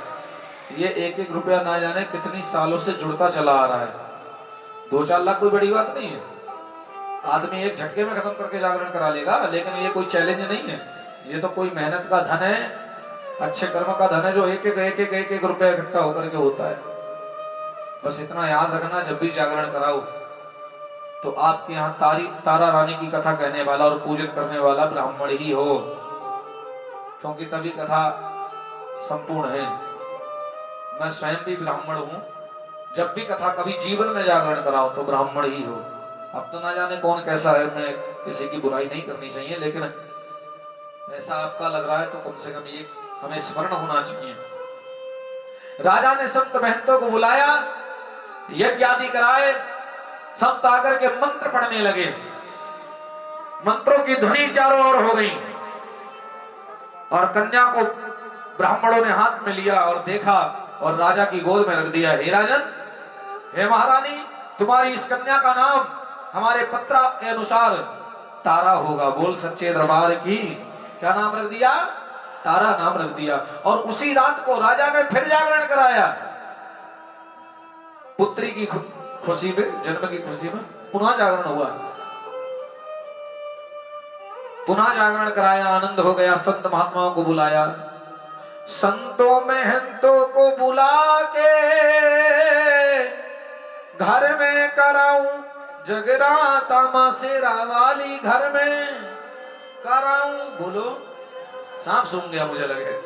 ये 1-1 रुपया ना जाने कितनी सालों से जुड़ता चला आ रहा है। 2-4 लाख कोई बड़ी बात नहीं है, आदमी एक झटके में खत्म करके जागरण करा लेगा। लेकिन ये कोई चैलेंज नहीं है, ये तो कोई मेहनत का धन है, अच्छे कर्म का धन है, जो एक-एक रुपया इकट्ठा होकर के होता है। बस इतना याद रखना, जब भी जागरण कराओ तो आपके यहाँ तारा रानी की कथा कहने वाला और पूजन करने वाला ब्राह्मण ही हो, क्योंकि तभी कथा संपूर्ण है। मैं स्वयं भी ब्राह्मण हूँ। जब भी कथा कभी जीवन में जागरण कराओ तो ब्राह्मण ही हो। अब तो ना जाने कौन कैसा है, मैं किसी की बुराई नहीं करनी चाहिए, लेकिन ऐसा आपका लग रहा है तो कम से कम ये हमें स्मरण होना चाहिए। राजा ने संत महंतों को बुलाया, यज्ञ आदि कराए। संत आकर के मंत्र पढ़ने लगे। मंत्रों की ध्वनि चारों ओर हो गई और कन्या को ब्राह्मणों ने हाथ में लिया और देखा और राजा की गोद में रख दिया। हे राजन, हे महारानी, तुम्हारी इस कन्या का नाम हमारे पत्रा के अनुसार तारा होगा। बोल सच्चे दरबार की। क्या नाम रख दिया? तारा नाम रख दिया। और उसी रात को राजा ने फिर जागरण कराया। पुत्री की खुशी में, जन्म की खुशी में पुनः जागरण हुआ, पुनः जागरण कराया, आनंद हो गया। संत महात्माओं को बुलाया, संतों महंतों को बुला के घर में कराऊं जगराता, मां शेरा वाली घर में कराऊं। बोलो, सांप सूंघ गया मुझे लगे।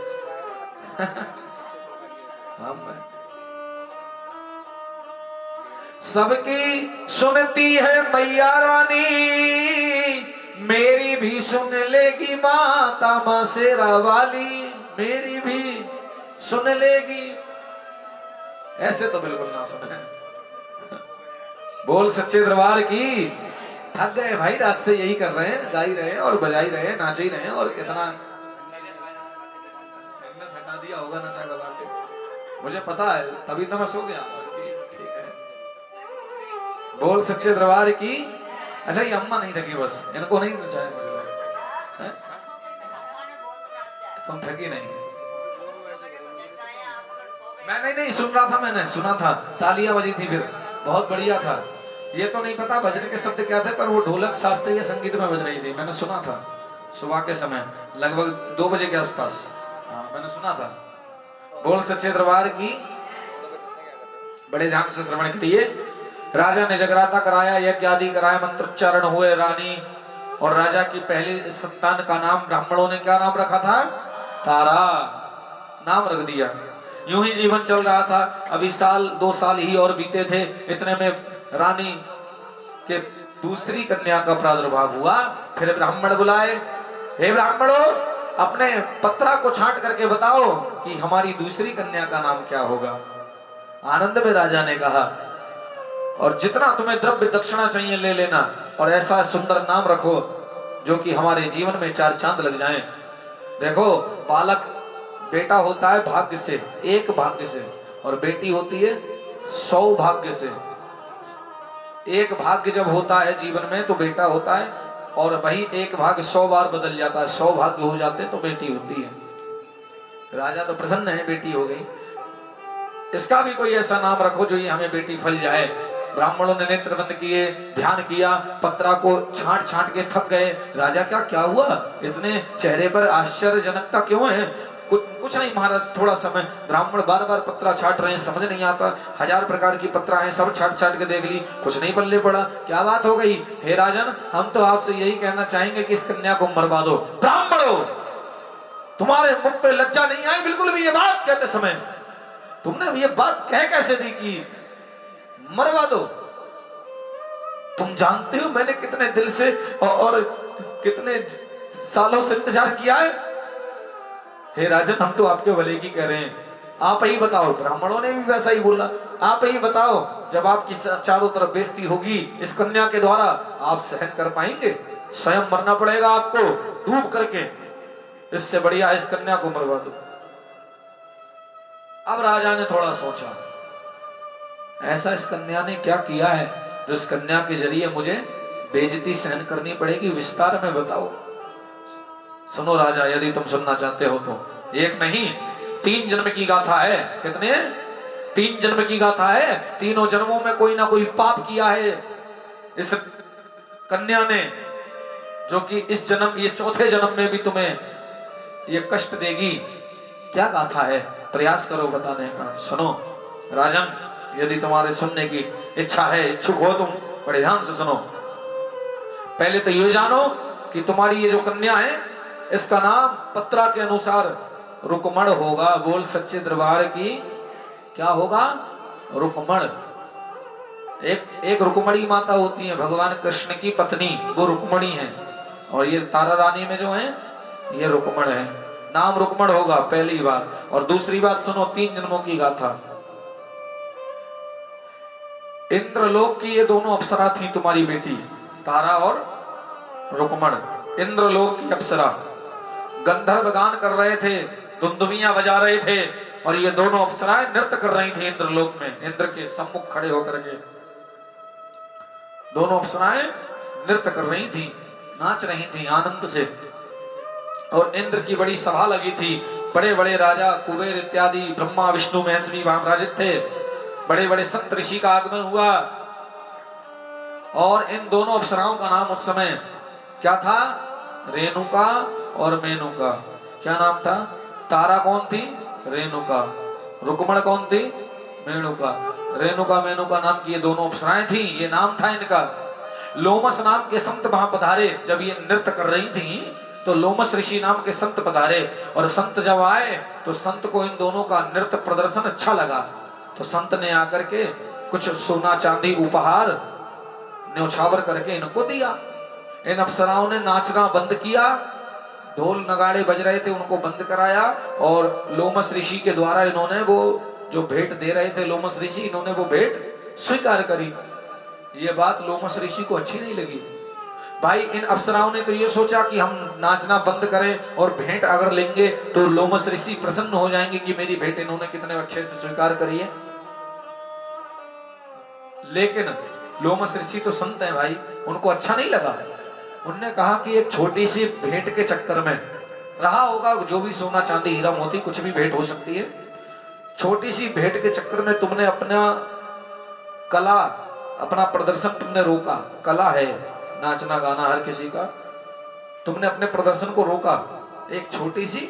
सबकी सुनती है मैया रानी, मेरी भी सुन लेगी माता मां शेरा वाली, मेरी भी सुन लेगी। ऐसे तो बिल्कुल ना सुने। बोल सच्चे दरबार की। थक गए भाई, रात से यही कर रहे हैं, गा ही रहे हैं और बजा ही रहे हैं, नाच ही रहे हैं, और कितना थका दिया होगा नचा गवा के, मुझे पता है, तभी तो मैं सो गया। ठीक है, बोल सच्चे दरबार की। अच्छा, ये अम्मा नहीं थकी, बस इनको नहीं नचाया मुझे, तुम थकी नहीं। मैं नहीं सुन रहा था, मैंने सुना था, तालियां बजी थी, फिर बहुत बढ़िया था। ये तो नहीं पता भजन के शब्द क्या थे, पर वो ढोलक शास्त्रीय संगीत में बज रही थी, मैंने सुना था सुबह के समय लगभग 2 बजे के आसपास। हाँ मैंने सुना था। बोल सच्चे दरबार की। बड़े ध्यान से श्रवण करिए। राजा ने जगराता कराया, यज्ञ आदि कराया, मंत्रोच्चारण हुए। रानी और राजा की पहली संतान का नाम ब्राह्मणों ने क्या नाम रखा था? तारा नाम रख दिया। यूं ही जीवन चल रहा था। अभी 2 साल ही और बीते थे। इतने में रानी के दूसरी कन्या का प्रादुर्भाव हुआ। फिर ब्राह्मण बुलाए, हे ब्राह्मणों, अपने पत्रा को छांट करके बताओ कि हमारी दूसरी कन्या का नाम क्या होगा। आनंद में राजा ने कहा, और जितना तुम्हें द्रव्य दक्षिणा चाहिए ले लेना, और ऐसा सुंदर नाम रखो जो कि हमारे जीवन में 4 चांद लग जाएं। देखो, बालक बेटा होता है भाग्य से, 1 भाग्य से, और बेटी होती है 100 भाग्य से। 1 भाग्य जब होता है जीवन में तो बेटा होता है, और वही 1 भाग्य 100 बार बदल जाता है। 100 भाग्य हो जाते तो बेटी होती है। राजा तो प्रसन्न है, बेटी हो गई। इसका भी कोई ऐसा नाम रखो जो ये हमें बेटी फल जाए। ब्राह्मणों ने नेत्र बंद किए, ध्यान किया, पत्रा को छांट छांट के थक गए। राजा क्या हुआ? इतने चेहरे पर आश्चर्यजनकता क्यों है? कुछ नहीं महाराज, थोड़ा समय। ब्राह्मण बार बार पत्रा छाट रहे हैं, समझ नहीं आता। 1000 प्रकार की पत्राएं सब छाट छाट के देख ली, कुछ नहीं पल्ले पड़ा। क्या बात हो गई? हे राजन, हम तो आपसे यही कहना चाहेंगे कि इस कन्या को मरवा दो। ब्राह्मणों, तुम्हारे मुख पे लज्जा नहीं आई बिल्कुल भी ये बात कहते समय? तुमने ये बात कह कैसे दी कि मरवा दो? तुम जानते हो मैंने कितने दिल से और कितने सालों से इंतजार किया है। हे राजन, हम तो आपके भले की कह रहे हैं, आप ही बताओ। ब्राह्मणों ने भी वैसा ही बोला, आप ही बताओ, जब आपकी चारों तरफ बेइज्जती होगी इस कन्या के द्वारा, आप सहन कर पाएंगे? स्वयं मरना पड़ेगा आपको डूब करके। इससे बढ़िया इस कन्या को मरवा दो। अब राजा ने थोड़ा सोचा, ऐसा इस कन्या ने क्या किया है जो इस कन्या के जरिए मुझे बेइज्जती सहन करनी पड़ेगी? विस्तार में बताओ। सुनो राजा, यदि तुम सुनना चाहते हो तो 1 नहीं 3 जन्म की गाथा है। कितने? 3 जन्म की गाथा है। तीनों जन्मों में कोई ना कोई पाप किया है इस कन्या ने, जो कि इस जन्म, ये 4थे जन्म में भी तुम्हें ये कष्ट देगी। क्या गाथा है? प्रयास करो बताने का। सुनो राजन, यदि तुम्हारे सुनने की इच्छा है, इच्छुक हो तुम, बड़े ध्यान से सुनो। पहले तो ये जानो कि तुम्हारी ये जो कन्या है, इसका नाम पत्रा के अनुसार रुक्मण होगा। बोल सच्चे दरबार की। क्या होगा? रुक्मण। एक रुक्मणी माता होती है, भगवान कृष्ण की पत्नी, वो रुक्मणी है। और ये तारा रानी में जो है ये रुक्मण है। नाम रुक्मण होगा पहली बात। और दूसरी बात सुनो, 3 जन्मों की गाथा। इंद्रलोक की ये दोनों अप्सरा थी तुम्हारी बेटी, तारा और रुक्मण। इंद्रलोक की अप्सरा गंधर्व गान कर रहे थे, दुंदुभियां बजा रहे थे, और ये दोनों अप्सराएं नृत्य कर रही थी इंद्रलोक में। इंद्र के सम्मुख खड़े होकर के दोनों अप्सराएं नृत्य कर रही थी, नाच रही थी आनंद से। और इंद्र की बड़ी सभा लगी थी। बड़े बड़े राजा, कुबेर इत्यादि, ब्रह्मा विष्णु महेश वामराजित थे। बड़े बड़े संत ऋषि का आगमन हुआ। और इन दोनों अप्सराओं का नाम उस समय क्या था? रेणुका और मेनुका। क्या नाम था? तारा कौन थी? रेणुका। रुक्मण कौन थी? मेनुका। रेणुका मेनुका नाम की ये दोनों अप्सराएं थी, ये नाम था इनका। लोमस नाम के संत वहां पधारे। जब ये नृत्य कर रही थी तो लोमस ऋषि नाम के संत पधारे। और संत जब आए तो संत को इन दोनों का नृत्य प्रदर्शन अच्छा लगा। तो संत ने आकर के कुछ सोना चांदी उपहार न्यौछावर करके इनको दिया। इन अप्सराओं ने नाचना बंद किया, ढोल नगाड़े बज रहे थे उनको बंद कराया। और लोमस ऋषि के द्वारा इन्होंने वो जो भेंट दे रहे थे लोमस ऋषि, इन्होंने वो भेंट स्वीकार करी। ये बात लोमस ऋषि को अच्छी नहीं लगी। भाई इन अप्सराओं ने तो ये सोचा कि हम नाचना बंद करें और भेंट अगर लेंगे तो लोमस ऋषि प्रसन्न हो जाएंगे कि मेरी भेंट इन्होंने कितने अच्छे से स्वीकार करी है। लेकिन लोमस ऋषि तो संत है भाई, उनको अच्छा नहीं लगा। उनने कहा कि एक छोटी सी भेंट के चक्कर में रहा होगा, जो भी सोना चांदी हीरा मोती कुछ भी भेंट हो सकती है, छोटी सी भेंट के चक्कर में तुमने अपना कला अपना प्रदर्शन तुमने रोका। कला है नाचना गाना हर किसी का, तुमने अपने प्रदर्शन को रोका एक छोटी सी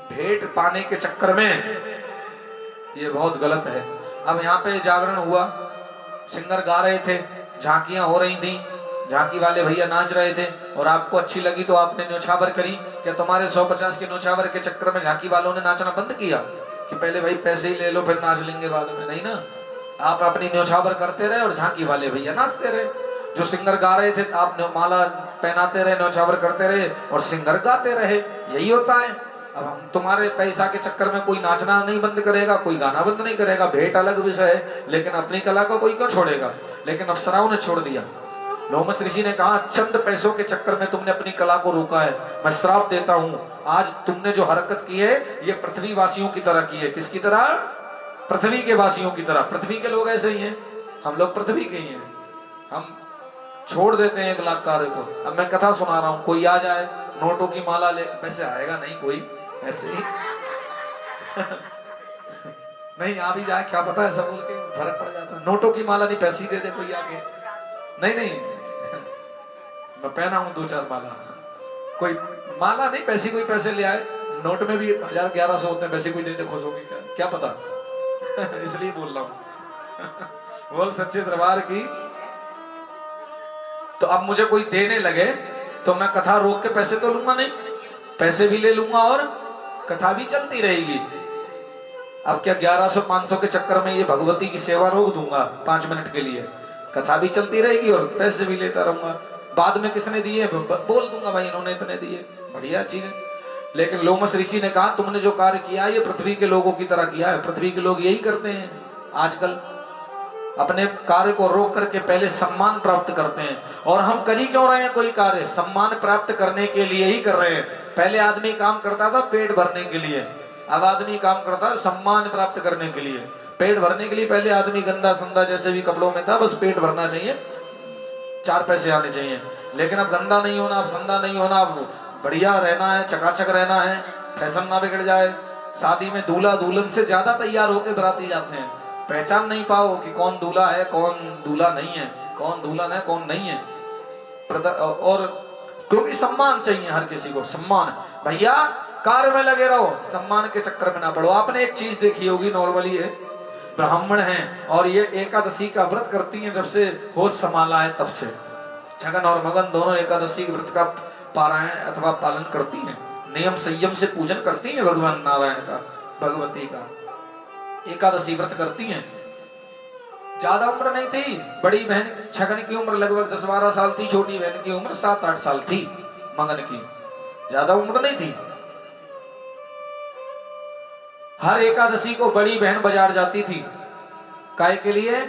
भेंट पाने के चक्कर में। ये बहुत गलत है। अब यहाँ पे जागरण हुआ, सिंगर गा रहे थे, झांकियां हो रही थी, झांकी वाले भैया नाच रहे थे और आपको अच्छी लगी तो आपने न्योछावर करी। क्या तुम्हारे 150 के न्योछावर के चक्कर में झांकी वालों ने नाचना बंद किया कि पहले भाई पैसे ही ले लो फिर नाच लेंगे बाद में? नहीं ना, आप अपनी न्योछावर करते रहे और झांकी वाले भैया नाचते रहे। जो सिंगर गा रहे थे आप माला पहनाते रहे, न्योछावर करते रहे और सिंगर गाते रहे। यही होता है। अब हम तुम्हारे पैसा के चक्कर में कोई नाचना नहीं बंद करेगा, कोई गाना बंद नहीं करेगा। भेंट अलग विषय है, लेकिन अपनी कला को कोई क्यों छोड़ेगा? लेकिन अप्सराओं ने छोड़ दिया। लोमस ऋषि ने कहा चंद पैसों के चक्कर में तुमने अपनी कला को रोका है, मैं श्राप देता हूं। आज तुमने जो हरकत की है ये पृथ्वी वासियों की तरह की है। किसकी तरह? पृथ्वी के वासियों की तरह। पृथ्वी के लोग ऐसे ही हैं, हम लोग पृथ्वी के ही हैं। हम छोड़ देते हैं 1 लाख कार्य को। अब मैं कथा सुना रहा हूं, कोई आ जाए नोटों की माला ले, वैसे आएगा नहीं कोई, ऐसे ही नहीं आ भी जाए, क्या पता है, सब बोल के फर्क पड़ जाता है। नोटों की माला नहीं, पैसे दे दे कोई आगे। नहीं मैं पहना हूं 2-4 माला, कोई माला नहीं, पैसे कोई पैसे ले आए। नोट में भी 1000-1100 होते हैं, पैसे कोई दे दे, खुश होगी क्या पता इसलिए बोल रहा हूं बोल सच्चे दरबार की। तो अब मुझे कोई देने लगे तो मैं कथा रोक के पैसे तो लूंगा नहीं, पैसे भी ले लूंगा और कथा भी चलती रहेगी। अब क्या 1100-500 के चक्कर में ये भगवती की सेवा रोक दूंगा 5 मिनट के लिए? कथा भी चलती रहेगी और पैसे भी लेता रहूंगा। बाद में किसने दिए बोल दूंगा भाई इन्होंने इतने दिए, बढ़िया चीज है। लेकिन लोमस ऋषि ने कहा तुमने जो कार्य किया ये पृथ्वी के लोगों की तरह किया है। पृथ्वी के लोग यही करते हैं आजकल, अपने कार्य को रोक करके पहले सम्मान प्राप्त करते हैं। और हम कर ही क्यों रहे हैं कोई कार्य? सम्मान प्राप्त करने के लिए ही कर रहे हैं। पहले आदमी काम करता था पेट भरने के लिए, अब आदमी काम करता है सम्मान प्राप्त करने के लिए। पेट भरने के लिए पहले आदमी गंदा संदा जैसे भी कपड़ों में था, बस पेट भरना चाहिए, 4 पैसे आने चाहिए। लेकिन अब गंदा नहीं होना, अब संदा नहीं होना, अब बढ़िया रहना है, चकाचक रहना है, फैशन ना बिगड़ जाए। शादी में दूल्हा दुल्हन से ज्यादा तैयार होकर बराती जाते हैं, पहचान नहीं पाओ कि कौन दूल्हा है कौन दूल्हा नहीं है, कौन दुल्हन है कौन नहीं है। और क्योंकि सम्मान चाहिए हर किसी को, सम्मान। भैया कार्य में लगे रहो, सम्मान के चक्कर में ना पड़ो। आपने एक चीज देखी होगी, नॉर्मली है, ब्राह्मण हैं और ये एकादशी का व्रत करती हैं जब से होश संभाला है तब से। छगन और मगन दोनों एकादशी व्रत का पारायण अथवा पालन करती हैं, नियम संयम से पूजन करती हैं भगवान नारायण का, भगवती का। एकादशी व्रत करती हैं। ज्यादा उम्र नहीं थी, बड़ी बहन छगन की उम्र लगभग 10-12 साल थी, छोटी बहन की उम्र 7-8 साल थी, मगन की ज्यादा उम्र नहीं थी। हर एकादशी को बड़ी बहन बाजार जाती थी, काय के लिए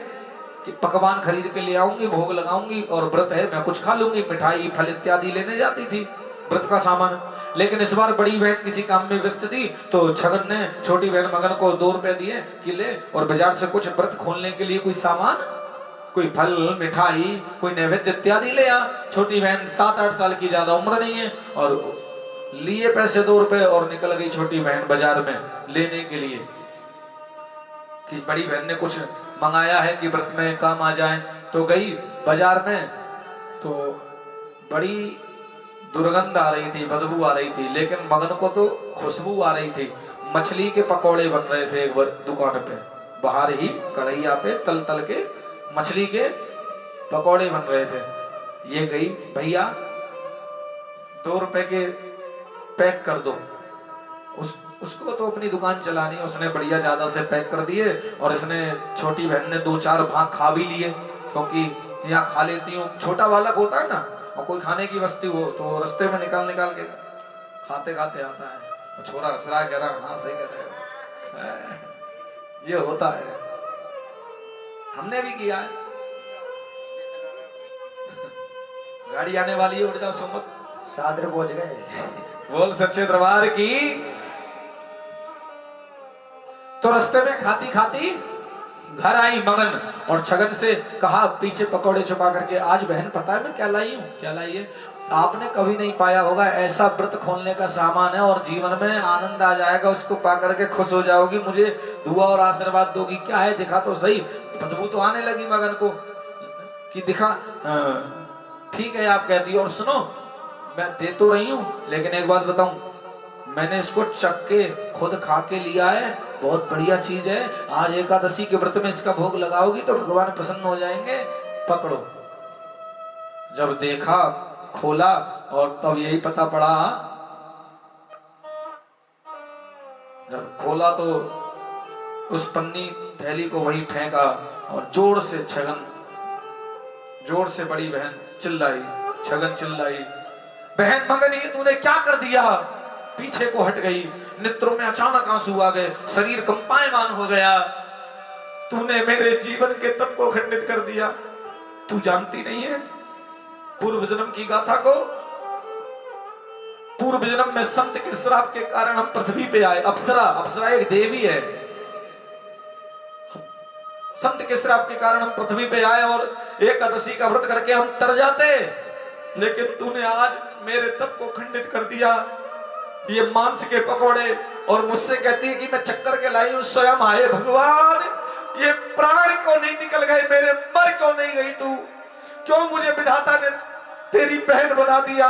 कि पकवान खरीद के ले आऊंगी, भोग लगाऊंगी और व्रत है मैं कुछ खा लूंगी, मिठाई फल इत्यादि लेने जाती थी, व्रत का सामान। लेकिन इस बार बड़ी बहन किसी काम में व्यस्त थी तो छगन ने छोटी बहन मगन को 2 रुपए दिए कि ले, और बाजार से कुछ व्रत खोलने के लिए कोई सामान, कोई फल मिठाई कोई नैवेद्य इत्यादि ले आ। छोटी बहन 7-8 साल की, ज्यादा उम्र नहीं है, और लिए पैसे 2 रुपए और निकल गई छोटी बहन बाजार में लेने के लिए कि बड़ी बहन ने कुछ मंगाया है कि व्रत में काम आ जाए। तो गई बाजार में तो बड़ी दुर्गंध आ रही थी, बदबू आ रही थी, लेकिन मगन को तो खुशबू आ रही थी। मछली के पकौड़े बन रहे थे एक दुकान पे, बाहर ही कढ़ैया पे तल तल के मछली के पकौड़े बन रहे थे। ये गई, भैया 2 रुपए के पैक कर दो। उसको तो अपनी दुकान चलानी, उसने बढ़िया ज्यादा से पैक कर दिए और इसने छोटी बहन ने 2-4 भाग खा भी लिए, क्योंकि यहाँ खा लेती हूँ, छोटा बालक होता है ना, और कोई खाने की वस्तु हो तो रास्ते में निकाल के खाते खाते आता है। छोरा हंस रहा, कह रहा हाँ सही कह रहे हैं, ये होता है, हमने भी किया है। गाड़ी आने वाली है, उठ जाओ सोमत, सादर पहुंच गए। बोल सच्चे दरबार की। तो रास्ते में खाती खाती घर आई मगन और छगन से कहा पीछे पकौड़े छुपा करके, आज बहन पता है मैं क्या लाई हूँ? क्या लाई है? आपने कभी नहीं पाया होगा ऐसा व्रत खोलने का सामान है और जीवन में आनंद आ जाएगा, उसको पा करके खुश हो जाओगी, मुझे दुआ और आशीर्वाद दोगी। क्या है दिखा तो सही। बदबू तो आने लगी मगन को कि दिखा। ठीक है आप कहती हो, और सुनो मैं दे तो रही हूं, लेकिन एक बात बताऊं, मैंने इसको चख के खुद खा के लिया है, बहुत बढ़िया चीज है। आज एकादशी के व्रत में इसका भोग लगाओगी तो भगवान प्रसन्न हो जाएंगे, पकड़ो। जब देखा, खोला, और तब यही पता पड़ा, जब खोला तो उस पन्नी थैली को वही फेंका और जोर से छगन, जोर से बड़ी बहन चिल्लाई, छगन चिल्लाई, बहन मगन ये तूने क्या कर दिया? पीछे को हट गई, नेत्रों में अचानक आंसू आ गए, शरीर कंपायमान हो गया। तूने मेरे जीवन के तप को खंडित कर दिया। तू जानती नहीं है पूर्व जन्म की गाथा को? पूर्व जन्म में संत के श्राप के कारण हम पृथ्वी पे आए। अप्सरा, अप्सरा एक देवी है। संत के श्राप के कारण हम पृथ्वी पे आए और एकादशी का व्रत करके हम तर जाते, लेकिन तूने आज मेरे तप को खंडित कर दिया। ये मांस के पकौड़े, और मुझसे कहती है कि मैं चक्कर के लाई हूं स्वयं। आए भगवान, ये प्राण क्यों नहीं निकल गए मेरे, मर क्यों नहीं गई तू? क्यों मुझे विधाता ने तेरी बहन बना दिया?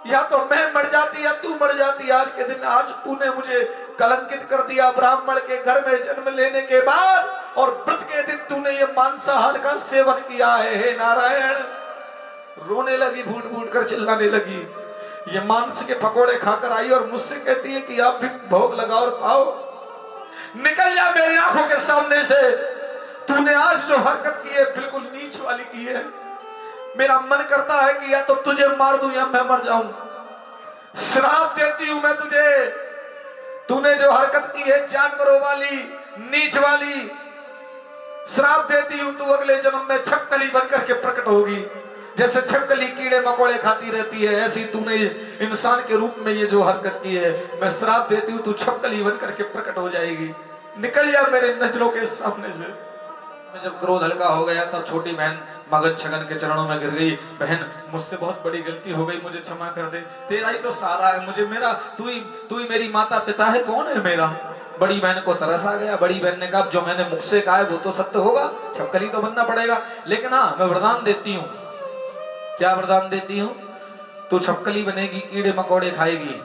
या तो मैं मर जाती या तू मर जाती। आज के दिन आज तूने मुझे कलंकित कर दिया ब्राह्मण के घर में जन्म लेने के बाद, और व्रत के दिन तूने ये मांसाहार का सेवन किया है। हे नारायण, रोने लगी, फूट फूट कर चिल्लाने लगी। ये मांस के पकोड़े खाकर आई और मुझसे कहती है कि आप भी भोग लगाओ और पाओ। निकल जा मेरी आंखों के सामने से। तूने आज जो हरकत की है बिल्कुल नीच वाली की है। मेरा मन करता है कि या तो तुझे मार दूं या मैं मर जाऊं। श्राप देती हूं मैं तुझे। तूने जो हरकत की है जानवरों वाली, नीच वाली, श्राप देती हूं तू अगले जन्म में छपकली बनकर के प्रकट होगी। जैसे छपकली कीड़े मकोड़े खाती रहती है, ऐसी तूने इंसान के रूप में ये जो हरकत की है, मैं श्राप देती हूं तू छपकली बनकर के प्रकट हो जाएगी। निकल जा मेरे नजरों के सामने से। मैं जब क्रोध हल्का हो गया तब छोटी बहन मगन छगन के चरणों में गिर गई। बहन मुझसे बहुत बड़ी गलती हो गई, मुझे क्षमा कर दे। तेरा ही तो सहारा है मुझे, मेरा तू ही मेरी माता पिता है, कौन है मेरा? बड़ी बहन को तरस आ गया। बड़ी बहन ने कहा जो मैंने मुख से कहा है वो तो सत्य होगा, छपकली तो बनना पड़ेगा। लेकिन हाँ, मैं वरदान देती हूँ। क्या वरदान देती हूँ? तू छपकली बनेगी, कीड़े मकोड़े खाएगी,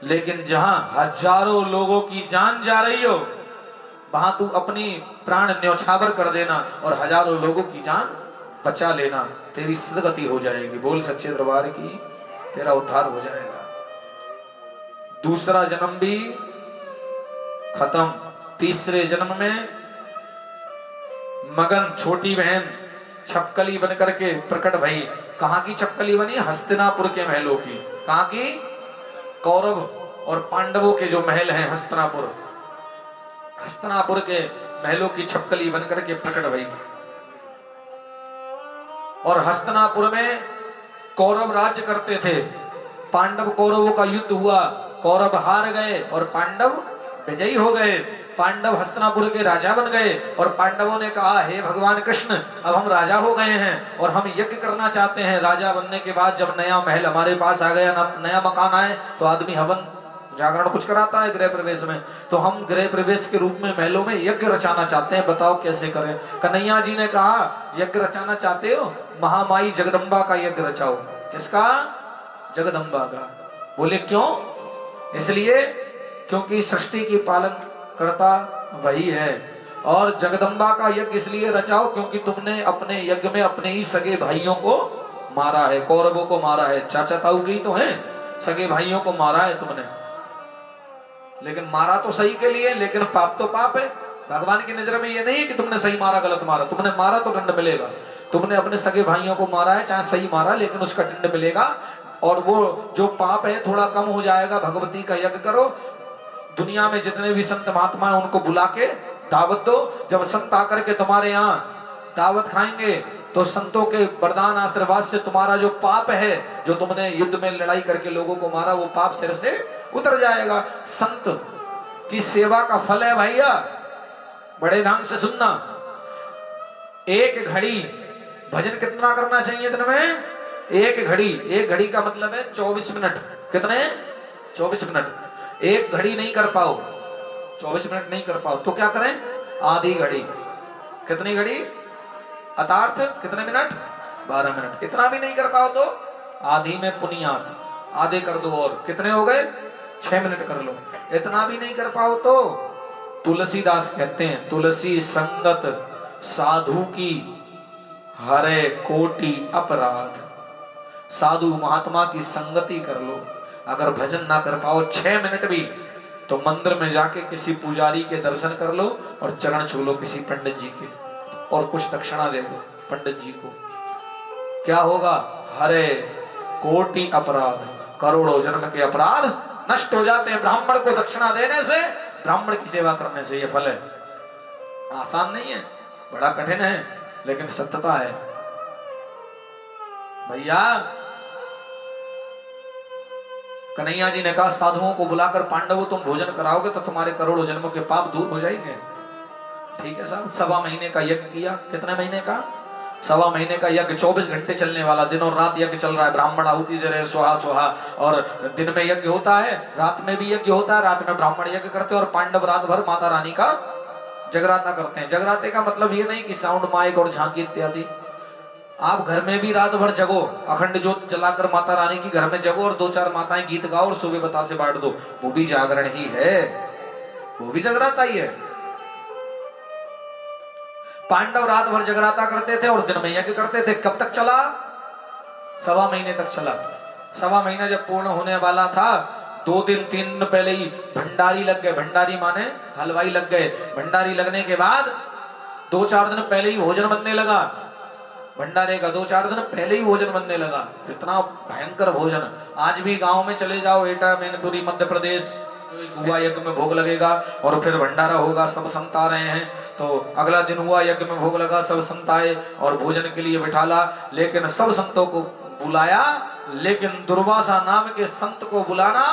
लेकिन जहां हजारों लोगों की जान जा रही हो वहां तू अपनी प्राण न्यौछावर कर देना और हजारों लोगों की जान बचा लेना। तेरी सदगति हो जाएगी। बोल सच्चे दरबार की, तेरा उद्धार हो जाएगा। दूसरा जन्म भी खत्म। तीसरे जन्म में मगन छोटी बहन छपकली बनकर के प्रकट भई। कहां की छपकली बनी? हस्तिनापुर के महलों की। कहां की? कौरव और पांडवों के जो महल हैं हस्तिनापुर, हस्तिनापुर के महलों की छपकली बनकर के प्रकट भई। और हस्तिनापुर में कौरव राज्य करते थे। पांडव कौरवों का युद्ध हुआ, कौरव हार गए और पांडव विजयी हो गए। पांडव हस्तिनापुर के राजा बन गए और पांडवों ने कहा हे भगवान कृष्ण, अब हम राजा हो गए हैं और हम यज्ञ करना चाहते हैं। राजा बनने के बाद जब नया महल हमारे पास आ गया, नया मकान आए, तो आदमी हवन जागरण कुछ कराता है गृह प्रवेश में। तो हम गृह प्रवेश के रूप में महलों में यज्ञ रचाना चाहते हैं, बताओ कैसे करें? कन्हैया जी ने कहा यज्ञ रचाना चाहते हो, महामाई जगदम्बा का यज्ञ रचाओ। किसका? जगदम्बा का। बोले क्यों? इसलिए क्योंकि सृष्टि की पालन करता वही है। और जगदम्बा का यज्ञ इसलिए रचाओ क्योंकि तुमने अपने यज्ञ में अपने ही सगे भाइयों को मारा है, कौरवों को मारा है। चाचा ताऊ के ही तो हैं, सगे भाइयों को मारा है तुमने। लेकिन मारा तो सही के लिए, लेकिन पाप तो पाप है। भगवान की नजर में ये नहीं है कि तुमने सही मारा गलत मारा, तुमने मारा तो दंड मिलेगा। तुमने अपने सगे भाइयों को मारा है, चाहे सही मारा, लेकिन उसका दंड मिलेगा। और वो जो पाप है थोड़ा कम हो जाएगा। भगवती का यज्ञ करो। दुनिया में जितने भी संत महात्मा हैं उनको बुला के दावत दो। जब संत आकर के तुम्हारे यहाँ दावत खाएंगे तो संतों के वरदान आशीर्वाद से तुम्हारा जो पाप है, जो तुमने युद्ध में लड़ाई करके लोगों को मारा, वो पाप सिर से उतर जाएगा। संत की सेवा का फल है भैया, बड़े ध्यान से सुनना। एक घड़ी भजन कितना करना चाहिए दिन में? एक घड़ी। एक घड़ी का मतलब है 24 मिनट। कितने? 24 मिनट। एक घड़ी नहीं कर पाओ, 24 मिनट नहीं कर पाओ तो क्या करें? आधी घड़ी। कितनी घड़ी? अतार्थ कितने मिनट? 12 मिनट। इतना भी नहीं कर पाओ तो आधी में पुनियात, आधे कर दो और कितने हो गए? 6 मिनट कर लो। इतना भी नहीं कर पाओ तो तुलसीदास कहते हैं तुलसी संगत साधु की हरे कोटि अपराध। साधु महात्मा की संगति कर लो। अगर भजन ना कर पाओ 6 मिनट भी तो मंदिर में जाके किसी पुजारी के दर्शन कर लो और चरण छू लो किसी पंडित जी के और कुछ दक्षिणा दे दो पंडित जी को। क्या होगा? हरे कोटि अपराध, करोड़ों जन्म के अपराध नष्ट हो जाते हैं ब्राह्मण को दक्षिणा देने से, ब्राह्मण की सेवा करने से। ये फल है। आसान नहीं है, बड़ा कठिन है, लेकिन सत्यता है भैया। कन्हैया जी ने कहा साधुओं को बुलाकर पांडवों तुम भोजन कराओगे तो तुम्हारे करोड़ों जन्मों के पाप दूर हो जाएंगे। ठीक है साहब। 1.25 महीने का यज्ञ किया। कितने महीने का? 1.25 महीने का यज्ञ, 24 घंटे चलने वाला, दिन और रात यज्ञ चल रहा है। ब्राह्मण आहुति दे रहे हैं स्वाहा स्वाहा, और दिन में यज्ञ होता है, रात में भी यज्ञ होता है। रात में ब्राह्मण यज्ञ करते हैं और पांडव रात भर माता रानी का जगराता करते हैं। जगराते का मतलब ये नहीं कि साउंड माइक और झांकी इत्यादि। आप घर में भी रात भर जगो, अखंड ज्योत जलाकर माता रानी की घर में जगो और 2-4 माताएं गीत गाओ और सुबह बतासे बांट दो, वो भी जागरण ही है, वो भी जगराता ही है। पांडव रात भर जगराता करते थे और दिन में यज्ञ करते थे। कब तक चला? 1.25 महीने तक चला। 1.25 महीना जब पूर्ण होने वाला था, 2 दिन 3 दिन पहले ही भंडारी लग गए। भंडारी माने हलवाई लग गए। भंडारी लगने के बाद 2-4 दिन पहले ही भोजन बनने लगा। भंडारे का 2-4 दिन पहले ही भोजन बनने लगा। इतना भयंकर भोजन। आज भी गांव में चले जाओ, एटा मैनपुरी मध्य प्रदेश, हुआ यज्ञ में भोग लगेगा और फिर भंडारा होगा। सब संत आ रहे हैं तो अगला दिन हुआ यज्ञ में भोग लगा, सब संत आए और भोजन के लिए बिठाला। लेकिन सब संतों को बुलाया, लेकिन दुर्वासा नाम के संत को बुलाना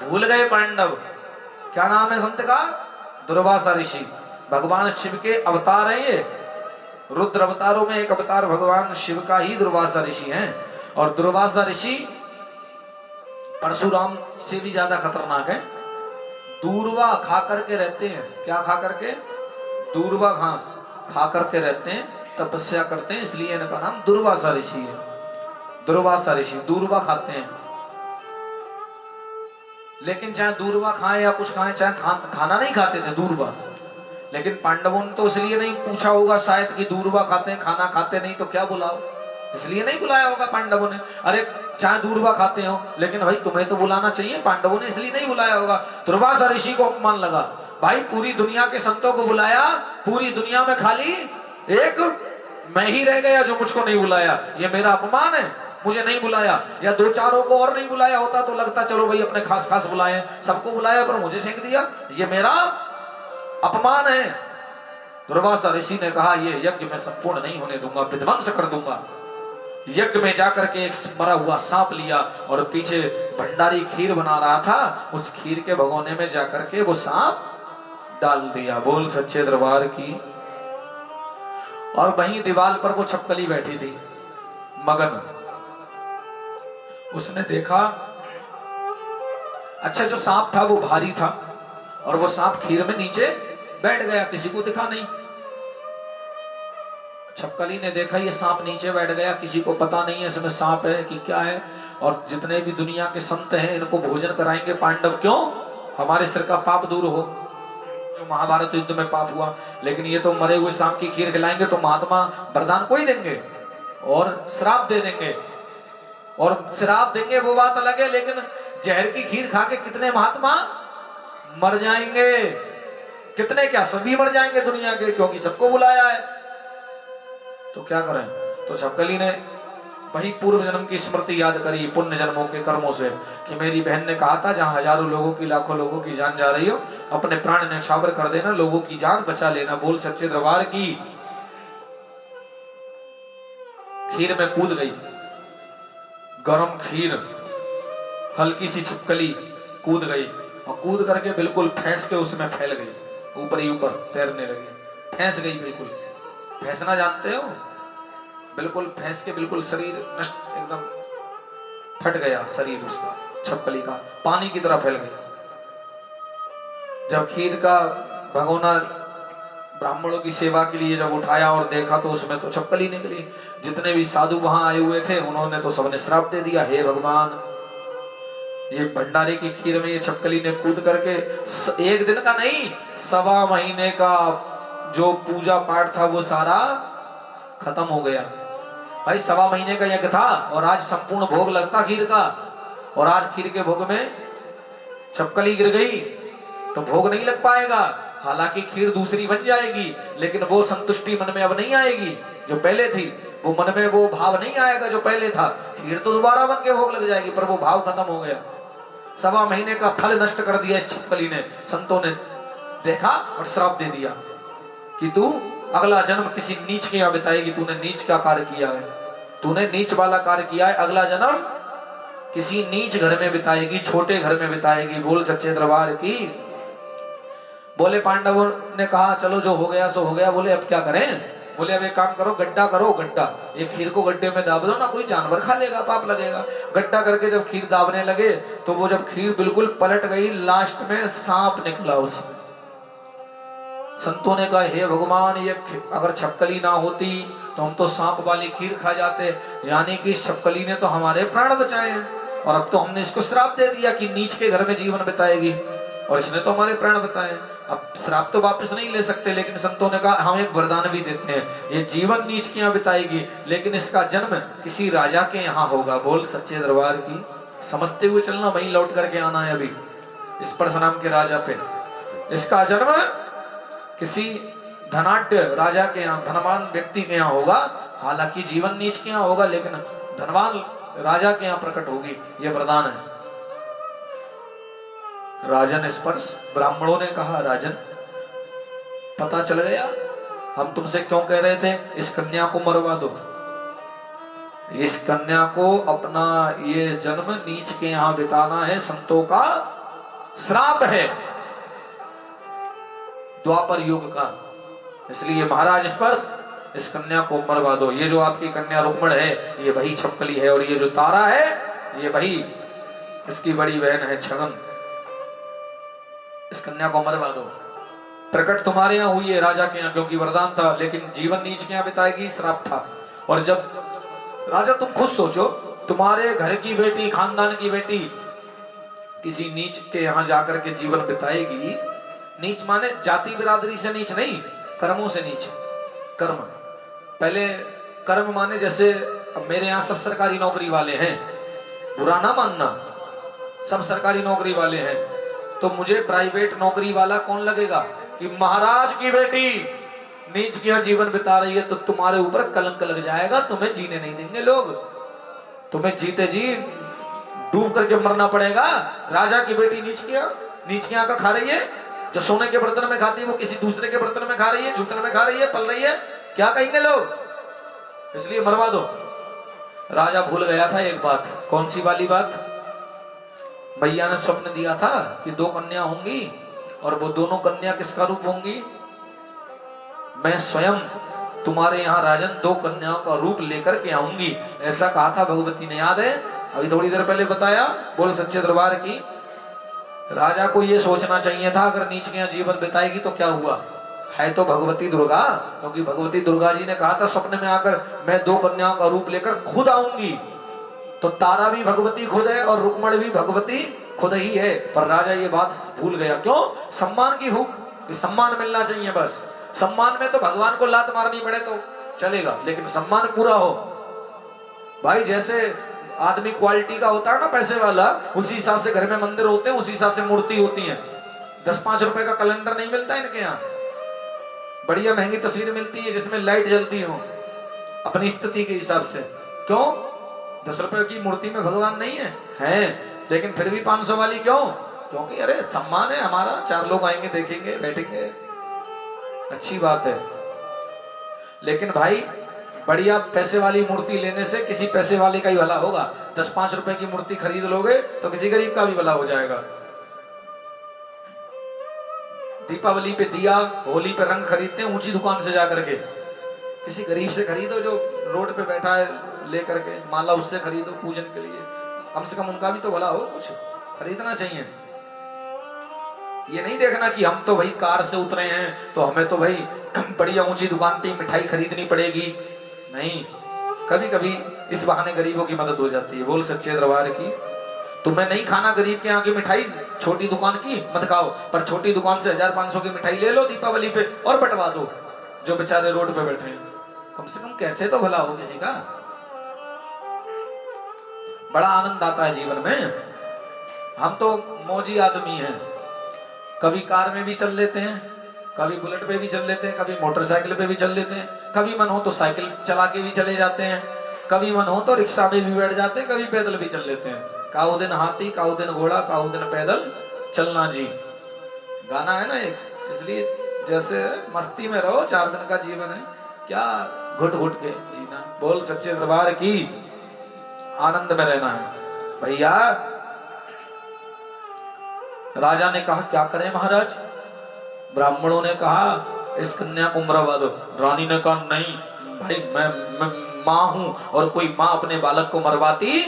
भूल गए पांडव। क्या नाम है संत का? दुर्वासा ऋषि। भगवान शिव के अवतार है ये। रुद्र अवतारों में एक अवतार भगवान शिव का ही दुर्वासा ऋषि हैं। और दुर्वासा ऋषि परशुराम से भी ज्यादा खतरनाक है। दूर्वा खा करके रहते हैं। क्या खा करके? दूर्वा घास खा करके रहते हैं, तपस्या करते हैं, इसलिए इनका नाम दुर्वासा ऋषि है। दुर्वासा ऋषि दूर्वा खाते हैं। लेकिन चाहे दूर्वा खाएं या कुछ खाएं, चाहे खाना नहीं खाते थे दूर्वा। लेकिन पांडवों ने तो इसलिए नहीं पूछा होगा शायद कि दूर्वा खाते हैं, खाना खाते नहीं तो क्या बुलाओ, इसलिए नहीं बुलाया होगा पांडवों ने। अरे चाहे दूर्वा खाते हो लेकिन भाई तुम्हें तो बुलाना चाहिए, पांडवों ने इसलिए नहीं बुलाया होगा। दुर्वासा ऋषि को अपमान लगा। भाई पूरी दुनिया के संतों को बुलाया, पूरी दुनिया में खाली एक मैं ही रह गया जो मुझको नहीं बुलाया, ये मेरा अपमान है, मुझे नहीं बुलाया। या 2-4 को और नहीं बुलाया होता तो लगता चलो भाई अपने खास खास बुलाए, सबको बुलाया पर मुझे छेक दिया, ये मेरा अपमान है। दुर्वासा ऋषि ने कहा ये यज्ञ में संपूर्ण नहीं होने दूंगा, विध्वंस कर दूंगा। यज्ञ में जाकर के एक मरा हुआ सांप लिया और पीछे भंडारी खीर बना रहा था, उस खीर के भगोने में जाकर के वो सांप डाल दिया। बोल सच्चे दरबार की। और वहीं दीवार पर वो छपकली बैठी थी मगन। उसने देखा, अच्छा जो सांप था वो भारी था और वो सांप खीर में नीचे बैठ गया, किसी को दिखा नहीं। छपकली ने देखा ये सांप नीचे बैठ गया, किसी को पता नहीं है इसमें सांप है कि क्या है। और जितने भी दुनिया के संत हैं इनको भोजन कराएंगे पांडव, क्यों? हमारे सिर का पाप दूर हो, जो महाभारत युद्ध में पाप हुआ। लेकिन ये तो मरे हुए सांप की खीर खिलाएंगे तो महात्मा वरदान को ही देंगे और श्राप दे देंगे। और श्राप देंगे वो बात अलग है, लेकिन जहर की खीर खा के कितने महात्मा मर जाएंगे? कितने क्या, सभी मर जाएंगे दुनिया के, क्योंकि सबको बुलाया है। तो क्या करें? तो छपकली ने वही पूर्व जन्म की स्मृति याद करी, पुण्य जन्मों के कर्मों से, कि मेरी बहन ने कहा था जहां हजारों लोगों की, लाखों लोगों की जान जा रही हो, अपने प्राण न्यौछावर कर देना, लोगों की जान बचा लेना। बोल सच्चे दरबार की। खीर में कूद गई, गरम खीर, हल्की सी छिपकली कूद गई और कूद करके बिल्कुल फैंस के उसमें फैल गई, ऊपर ही ऊपर तैरने लगी, फैंस गई बिल्कुल। फैंसना जानते हो? बिल्कुल फैंस के बिल्कुल शरीर नष्ट, एकदम फट गया शरीर उसका, छपकली का, पानी की तरह फैल गई। जब खीर का भगोना ब्राह्मणों की सेवा के लिए जब उठाया और देखा तो उसमें तो छपकली निकली। जितने भी साधु वहां आए हुए थे उन्होंने तो सबने श्राप दे दिया, हे भगवान ये भंडारे की खीर में ये छपकली ने कूद करके एक दिन का नहीं 1.25 महीने का जो पूजा पाठ था वो सारा खत्म हो गया। भाई 1.25 महीने का यज्ञ था और आज संपूर्ण भोग लगता खीर का, और आज खीर के भोग में छपकली गिर गई तो भोग नहीं लग पाएगा। हालांकि खीर दूसरी बन जाएगी लेकिन वो संतुष्टि मन में अब नहीं आएगी जो पहले थी, वो मन में वो भाव नहीं आएगा जो पहले था। खीर तो दोबारा बन के भोग लग जाएगी पर वो भाव खत्म हो गया। 1.25 महीने का फल नष्ट कर दिया इस छपकली ने। संतों ने देखा और श्राप दे दिया कि तू अगला जन्म किसी नीच के यहाँ बिताएगी। तूने नीच का कार्य किया है, तूने नीच वाला कार्य किया है, अगला जन्म किसी नीच घर में बिताएगी, छोटे घर में बिताएगी। बोल सच्चे दरबार की। बोले पांडवों ने कहा चलो जो हो गया सो हो गया। बोले अब क्या करें? बोले अब एक काम करो, गड्ढा करो, गड्ढा। ये खीर को गड्ढे में दाब दो ना, कोई जानवर खा लेगा, पाप लगेगा। गड्ढा करके जब खीर दाबने लगे तो वो जब खीर बिल्कुल पलट गई, लास्ट में सांप निकला उसमें। संतों ने कहा हे भगवान ये अगर छपकली ना होती तो हम तो सांप वाली खीर खा जाते, यानी कि इस छपकली ने तो हमारे प्राण बचाए हैं और अब तो हमने इसको श्राप दे दिया कि नीच के घर में जीवन बिताएगी और इसने तो हमारे प्राण बताए। अब श्राप तो वापस नहीं ले सकते, लेकिन संतों ने कहा हम एक वरदान भी देते हैं, ये जीवन नीच के यहाँ बिताएगी लेकिन इसका जन्म किसी राजा के यहाँ होगा। बोल सच्चे दरबार की। समझते हुए चलना, वहीं लौट करके आना है अभी इस परशुराम के राजा पे। इसका जन्म किसी धनाढ्य राजा के यहाँ, धनवान व्यक्ति के यहाँ होगा। हालांकि जीवन नीच के यहाँ होगा लेकिन धनवान राजा के यहाँ प्रकट होगी, ये वरदान है। राजन स्पर्श। ब्राह्मणों ने कहा राजन पता चल गया, हम तुमसे क्यों कह रहे थे इस कन्या को मरवा दो। इस कन्या को अपना ये जन्म नीच के यहाँ बिताना है, संतों का श्राप है द्वापर युग का। इसलिए महाराज स्पर्श इस कन्या को मरवा दो। ये जो आपकी कन्या रुक्मण है ये वही छपकली है और ये जो तारा है ये वही इसकी बड़ी बहन है छगन। इस कन्या को मरवा दो। प्रकट तुम्हारे यहाँ हुई है राजा के यहाँ, क्योंकि वरदान था, लेकिन जीवन नीच के यहाँ बिताएगी, श्राप था। और जब राजा तुम खुद सोचो, तुम्हारे घर की बेटी, खानदान की बेटी किसी नीच के यहाँ जाकर के जीवन बिताएगी। नीच माने जाति बिरादरी से नीच नहीं, कर्मों से नीच। कर्म पहले कर्म माने जैसे अब मेरे यहाँ सब सरकारी नौकरी वाले हैं, बुरा ना मानना, सब सरकारी नौकरी वाले हैं, तो मुझे प्राइवेट नौकरी वाला कौन लगेगा कि महाराज की बेटी नीच के यहाँ जीवन बिता रही है तो तुम्हारे ऊपर कलंक लग जाएगा, तुम्हें जीने नहीं देंगे लोग, तुम्हें जीते जी डूब करके मरना पड़ेगा। राजा की बेटी नीच के यहाँ का खा रही है, जो सोने के बर्तन में खाती है वो किसी दूसरे के बर्तन में खा रही है, झूठन में खा रही है, पल रही है, क्या कहेंगे लोग? इसलिए मरवा दो। राजा भूल गया था एक बात। कौन सी वाली बात? भैया ने स्वप्न दिया था कि 2 कन्या होंगी और वो दोनों कन्या किसका रूप होंगी? मैं स्वयं तुम्हारे यहाँ राजन 2 कन्याओं का रूप लेकर के आऊंगी, ऐसा कहा था भगवती ने, याद है? अभी थोड़ी देर पहले बताया। बोल सच्चे दरबार की। राजा को ये सोचना चाहिए था अगर नीच के यहाँ जीवन बिताएगी तो क्या हुआ, है तो भगवती दुर्गा, क्योंकि भगवती दुर्गा जी ने कहा था सपने में आकर मैं 2 कन्याओं का रूप लेकर खुद आऊंगी। तो तारा भी भगवती खुद है और रुक्मण भी भगवती खुद ही है, पर राजा ये बात भूल गया। क्यों? सम्मान की भूख, कि सम्मान मिलना चाहिए बस। सम्मान में तो भगवान को लात मारनी पड़े तो चलेगा, लेकिन सम्मान पूरा हो। भाई जैसे आदमी क्वालिटी का होता है ना, पैसे वाला, उसी हिसाब से घर में मंदिर होते हैं, उसी हिसाब से मूर्ति होती है। 10-5 रुपए का कैलेंडर नहीं मिलता इनके यहाँ, बढ़िया महंगी तस्वीर मिलती है जिसमें लाइट जलती हो अपनी स्थिति के हिसाब से। क्यों? 10 रुपए की मूर्ति में भगवान नहीं है, हैं, लेकिन फिर भी 500 वाली क्यों? क्योंकि अरे सम्मान है हमारा, 4 लोग आएंगे, देखेंगे, बैठेंगे, अच्छी बात है। लेकिन भाई बढ़िया पैसे वाली मूर्ति लेने से किसी पैसे वाले का ही भला होगा। 10-5 रुपए की मूर्ति खरीद लोगे तो किसी गरीब का भी भला हो जाएगा। दीपावली पे दिया, होली पे रंग खरीदते हैं ऊंची दुकान से जाकर के, किसी गरीब से खरीदो जो रोड पे बैठा है, लेकर के माला उससे खरीदो पूजन के लिए, कम से कम उनका भी तो भला हो, कुछ खरीदना चाहिए। ये नहीं देखना कि हम तो भाई कार से उतरे हैं तो हमें तो भाई बढ़िया ऊंची दुकान पे मिठाई खरीदनी पड़ेगी। नहीं, कभी कभी इस बहाने गरीबों की मदद हो जाती है। बोल सच्चे दरबार की। तुम्हें नहीं खाना गरीब के यहाँ की मिठाई, छोटी दुकान की मत खाओ, पर छोटी दुकान से 1500 की मिठाई ले लो दीपावली पे और बंटवा दो जो बेचारे रोड पे बैठे हैं। कम से कम कैसे तो भला हो किसी का। बड़ा आनंद आता है जीवन में। हम तो मौजी आदमी हैं, कभी कार में भी चल लेते हैं, कभी बुलेट पे भी चल लेते हैं, कभी मोटरसाइकिल पे भी चल लेते हैं, कभी मन हो तो साइकिल चला के भी चले जाते हैं, कभी मन हो तो रिक्शा में भी बैठ जाते हैं, कभी पैदल भी चल लेते हैं। काऊ दिन हाथी, काऊ दिन घोड़ा, काऊ दिन पैदल चलना जी, गाना है ना एक। इसलिए जैसे मस्ती में रहो, 4 दिन का जीवन है, क्या घुट घुट के जीना। बोल सच्चे दरबार की। आनंद में रहना है भैया। राजा ने कहा क्या करें महाराज। ब्राह्मणों ने कहा इस कन्या को मरवा दो। रानी ने कहा नहीं भाई, मैं माँ हूं और कोई माँ अपने बालक को मरवाती।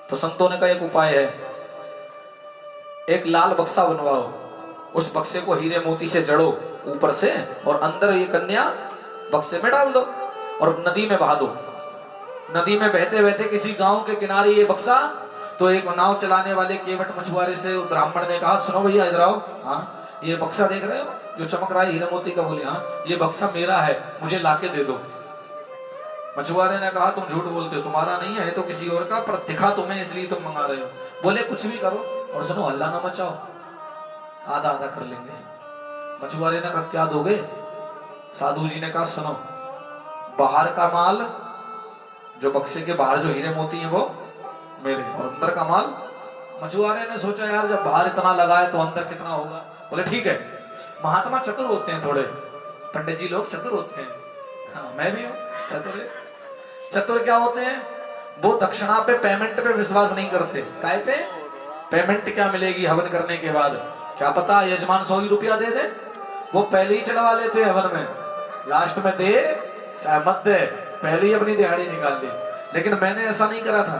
तो संतों ने कहा एक उपाय है, एक लाल बक्सा बनवाओ, उस बक्से को हीरे मोती से जड़ो ऊपर से और अंदर ये कन्या बक्से में डाल दो और नदी में बहा दो। नदी में बहते बहते किसी गांव के किनारे ये बक्सा। तो एक नाव चलाने वाले केवट मछुआरे से ब्राह्मण ने कहा सुनो भैया इधर आओ। हाँ, ये बक्सा देख रहे हो जो चमक रहा है हीरे मोती का। बोले हाँ, ये बक्सा मेरा है, मुझे लाके दे दो। मछुआरे ने कहा तुम झूठ बोलते हो, तुम्हारा नहीं है तो किसी और का, पर दिखा तुम्हें इसलिए तुम मंगा रहे हो। बोले कुछ भी करो और सुनो हल्ला ना मचाओ, आधा आधा कर लेंगे। मछुआरे ने कहा क्या दोगे। साधु जी ने कहा सुनो, बाहर का माल, जो बक्से के बाहर जो हीरे मोती हैं वो मेरे, और अंदर का माल। मछुआरे ने सोचा यार जब बाहर इतना लगा है तो अंदर कितना होगा। बोले ठीक है। महात्मा चतुर होते हैं थोड़े, पंडित जी लोग चतुर होते हैं। हाँ, मैं भी हूँ चतुर। चतुर क्या होते हैं, वो दक्षिणा पे, पेमेंट पे विश्वास नहीं करते। काय पे? पेमेंट क्या मिलेगी हवन करने के बाद, क्या पता यजमान 100 ही रुपया दे दे। वो पहले ही चढ़वा लेते हवन में, लास्ट में दे चाहे मत दे, पहले ही अपनी दिहाड़ी निकाल ली। लेकिन मैंने ऐसा नहीं करा था।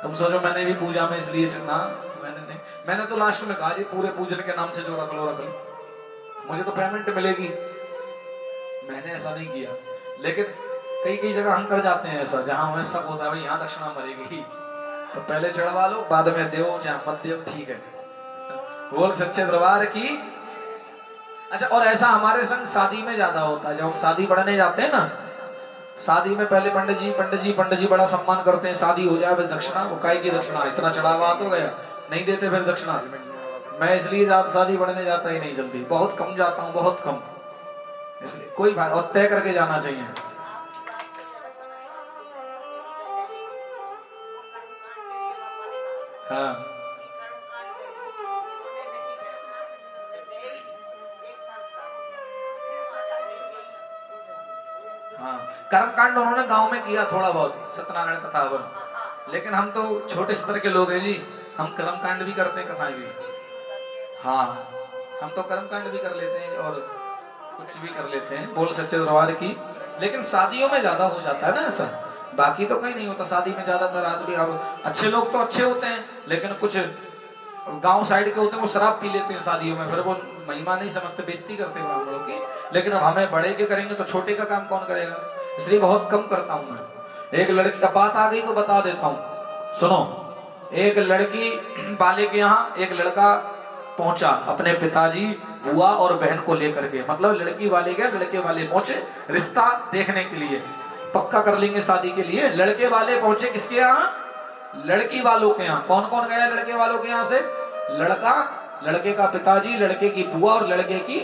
तुम सोचो मैंने भी पूजा में इसलिए चढ़ना, मैंने नहीं। मैंने तो लास्ट में कहा जी पूरे पूजन के नाम से जो रख लो रख लो, मुझे तो पेमेंट मिलेगी। मैंने ऐसा नहीं किया। लेकिन कई कई जगह हम कर जाते हैं ऐसा, जहां हमें शक होता है भाई यहाँ दक्षिणा मरेगी, तो पहले चढ़वा लो, बाद में दो चाहे मत दो, ठीक है। बोल सच्चे दरबार की। अच्छा, और ऐसा हमारे संग शादी में ज्यादा होता है। जब हम शादी पढ़ने जाते हैं ना, शादी में पहले पंडित जी बड़ा सम्मान करते हैं। शादी हो जाए फिर दक्षिणा, वो काय की दक्षिणा, इतना चढ़ावा तो गया, नहीं देते फिर दक्षिणा। मैं इसलिए शादी पढ़ने जाता ही नहीं जल्दी, बहुत कम जाता हूँ, बहुत कम। इसलिए कोई बात, और तय करके जाना चाहिए। हाँ, हाँ, कर्मकांड उन्होंने गांव में किया थोड़ा बहुत, सत्यनारायण कथा हवन। लेकिन हम तो छोटे स्तर के लोग हैं जी, हम कर्मकांड भी करते हैं, कथाएं भी। हाँ, हम तो कर्मकांड भी कर लेते हैं और कुछ भी कर लेते हैं। बोल सच्चे दरबार की। लेकिन शादियों में ज्यादा हो जाता है ना ऐसा, बाकी तो कहीं नहीं होता। शादी में ज्यादातर आदमी, अब अच्छे लोग तो अच्छे होते हैं, लेकिन कुछ गांव साइड के होते हैं वो शराब पी लेते हैं शादियों में, फिर वो महिमा नहीं समझते, बेइज्जती करते हैं ब्राह्मणों की। लेकिन अब हमें बड़े के करेंगे तो छोटे का काम कौन करेगा, इसलिए बहुत कम करता हूं मैं। एक लड़की का बात आ गई तो बता देता हूं, सुनो। एक लड़की वाले के यहाँ एक लड़का पहुंचा अपने पिताजी, बुआ और बहन को लेकर के। मतलब लड़की वाले गए, लड़के वाले पहुंचे रिश्ता देखने के लिए, पक्का कर लेंगे शादी के लिए। लड़के वाले पहुंचे किसके यहाँ, लड़की वालों के यहाँ। कौन कौन गया लड़के वालों के यहाँ से, लड़का, लड़के का पिताजी, लड़के की बुआ और लड़के की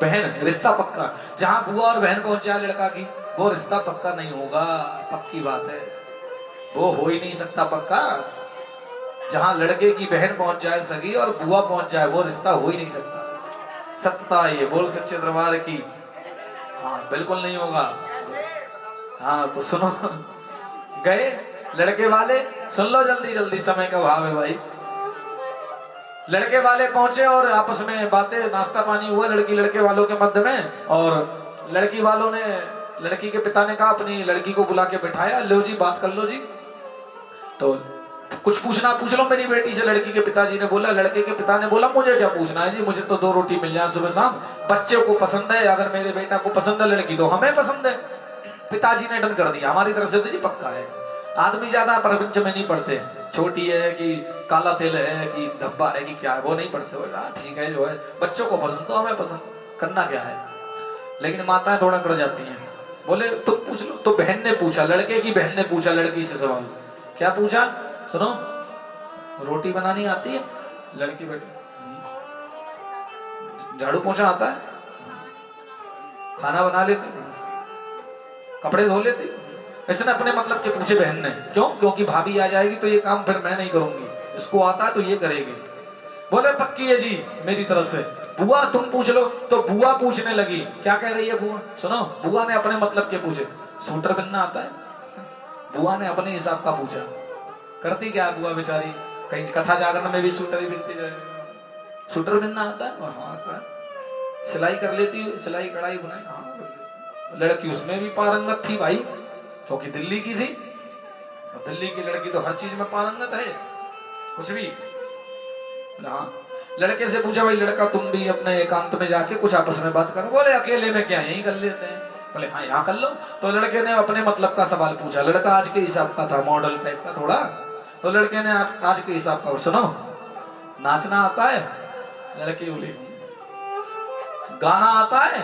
बहन। रिश्ता पक्का। जहां बुआ और बहन पहुंच जाए लड़का की, वो रिश्ता पक्का नहीं होगा, पक्की बात है, वो हो ही नहीं सकता पक्का। जहां लड़के की बहन पहुंच जाए सगी और बुआ पहुंच जाए, वो रिश्ता हो ही नहीं सकता। सत्ता ये। बोल सच्चे दरबार की। हाँ, बिल्कुल नहीं होगा। हाँ, तो सुनो, गए लड़के वाले, सुन लो जल्दी जल्दी, समय का भाव है भाई। लड़के वाले पहुंचे और आपस में बातें, नाश्ता पानी हुआ लड़की लड़के वालों के मध्य में। और लड़की वालों ने, लड़की के पिता ने कहा अपनी लड़की को बुला के बिठाया, लो जी बात कर लो जी। तो कुछ पूछना पूछ लो मेरी बेटी से। लड़की के पिताजी ने बोला, लड़के के पिता ने बोला मुझे क्या पूछना है जी, मुझे तो 2 रोटी मिल जाए सुबह शाम, बच्चे को पसंद है, अगर मेरे बेटा को पसंद है लड़की तो हमें पसंद है। पिताजी ने डन कर दिया, हमारी तरफ से तो जी पक्का है। आदमी ज्यादा प्रपंच में नहीं पढ़ते, छोटी है कि काला तिल है कि धब्बा है कि क्या है वो नहीं पढ़ते। ठीक है, जो है बच्चों को पसंद तो हमें पसंद, करना क्या है। लेकिन माताएं थोड़ा कर जाती हैं, बोले तुम पूछ लो। तो बहन ने पूछा, लड़के की बहन ने पूछा लड़की से सवाल, क्या पूछा सुनो, रोटी बनानी आती है? लड़की बेटी, झाड़ू पोछा आता है? खाना बना लेती? कपड़े धो लेती? इसने अपने मतलब के पूछे बहन ने। क्यों? क्योंकि भाभी आ जाएगी तो ये काम फिर मैं नहीं करूंगी, इसको आता है तो ये करेगी। बोले पक्की है जी मेरी तरफ से। बुआ तुम पूछ लो। तो बुआ पूछने लगी, क्या कह रही है बुआ? सुनो, बुआ ने अपने मतलब के पूछे, सूटर बिनना आता है? बुआ ने अपने हिसाब का पूछा। करती क्या बुआ बेचारी, कहीं कथा जागरण में भी सूटर ही बिनती जाएगी। सूटर बिनना आता है? हाँ आता है। सिलाई कर लेती, सिलाई कढ़ाई बुनाई? हाँ। लड़की उसमें भी पारंगत थी भाई, क्योंकि दिल्ली की थी। दिल्ली की लड़की तो हर चीज में पारंगत है, कुछ भी। हाँ, लड़के से पूछा, भाई लड़का तुम भी अपने एकांत में जाके कुछ आपस में बात करो। बोले अकेले में क्या, यही कर लेते हैं। बोले हाँ यहाँ कर लो। तो लड़के ने अपने मतलब का सवाल पूछा। लड़का आज के हिसाब का था, मॉडल टाइप का थोड़ा। तो लड़के ने आज के हिसाब का, सुनो नाचना आता है? लड़की बोली गाना आता है?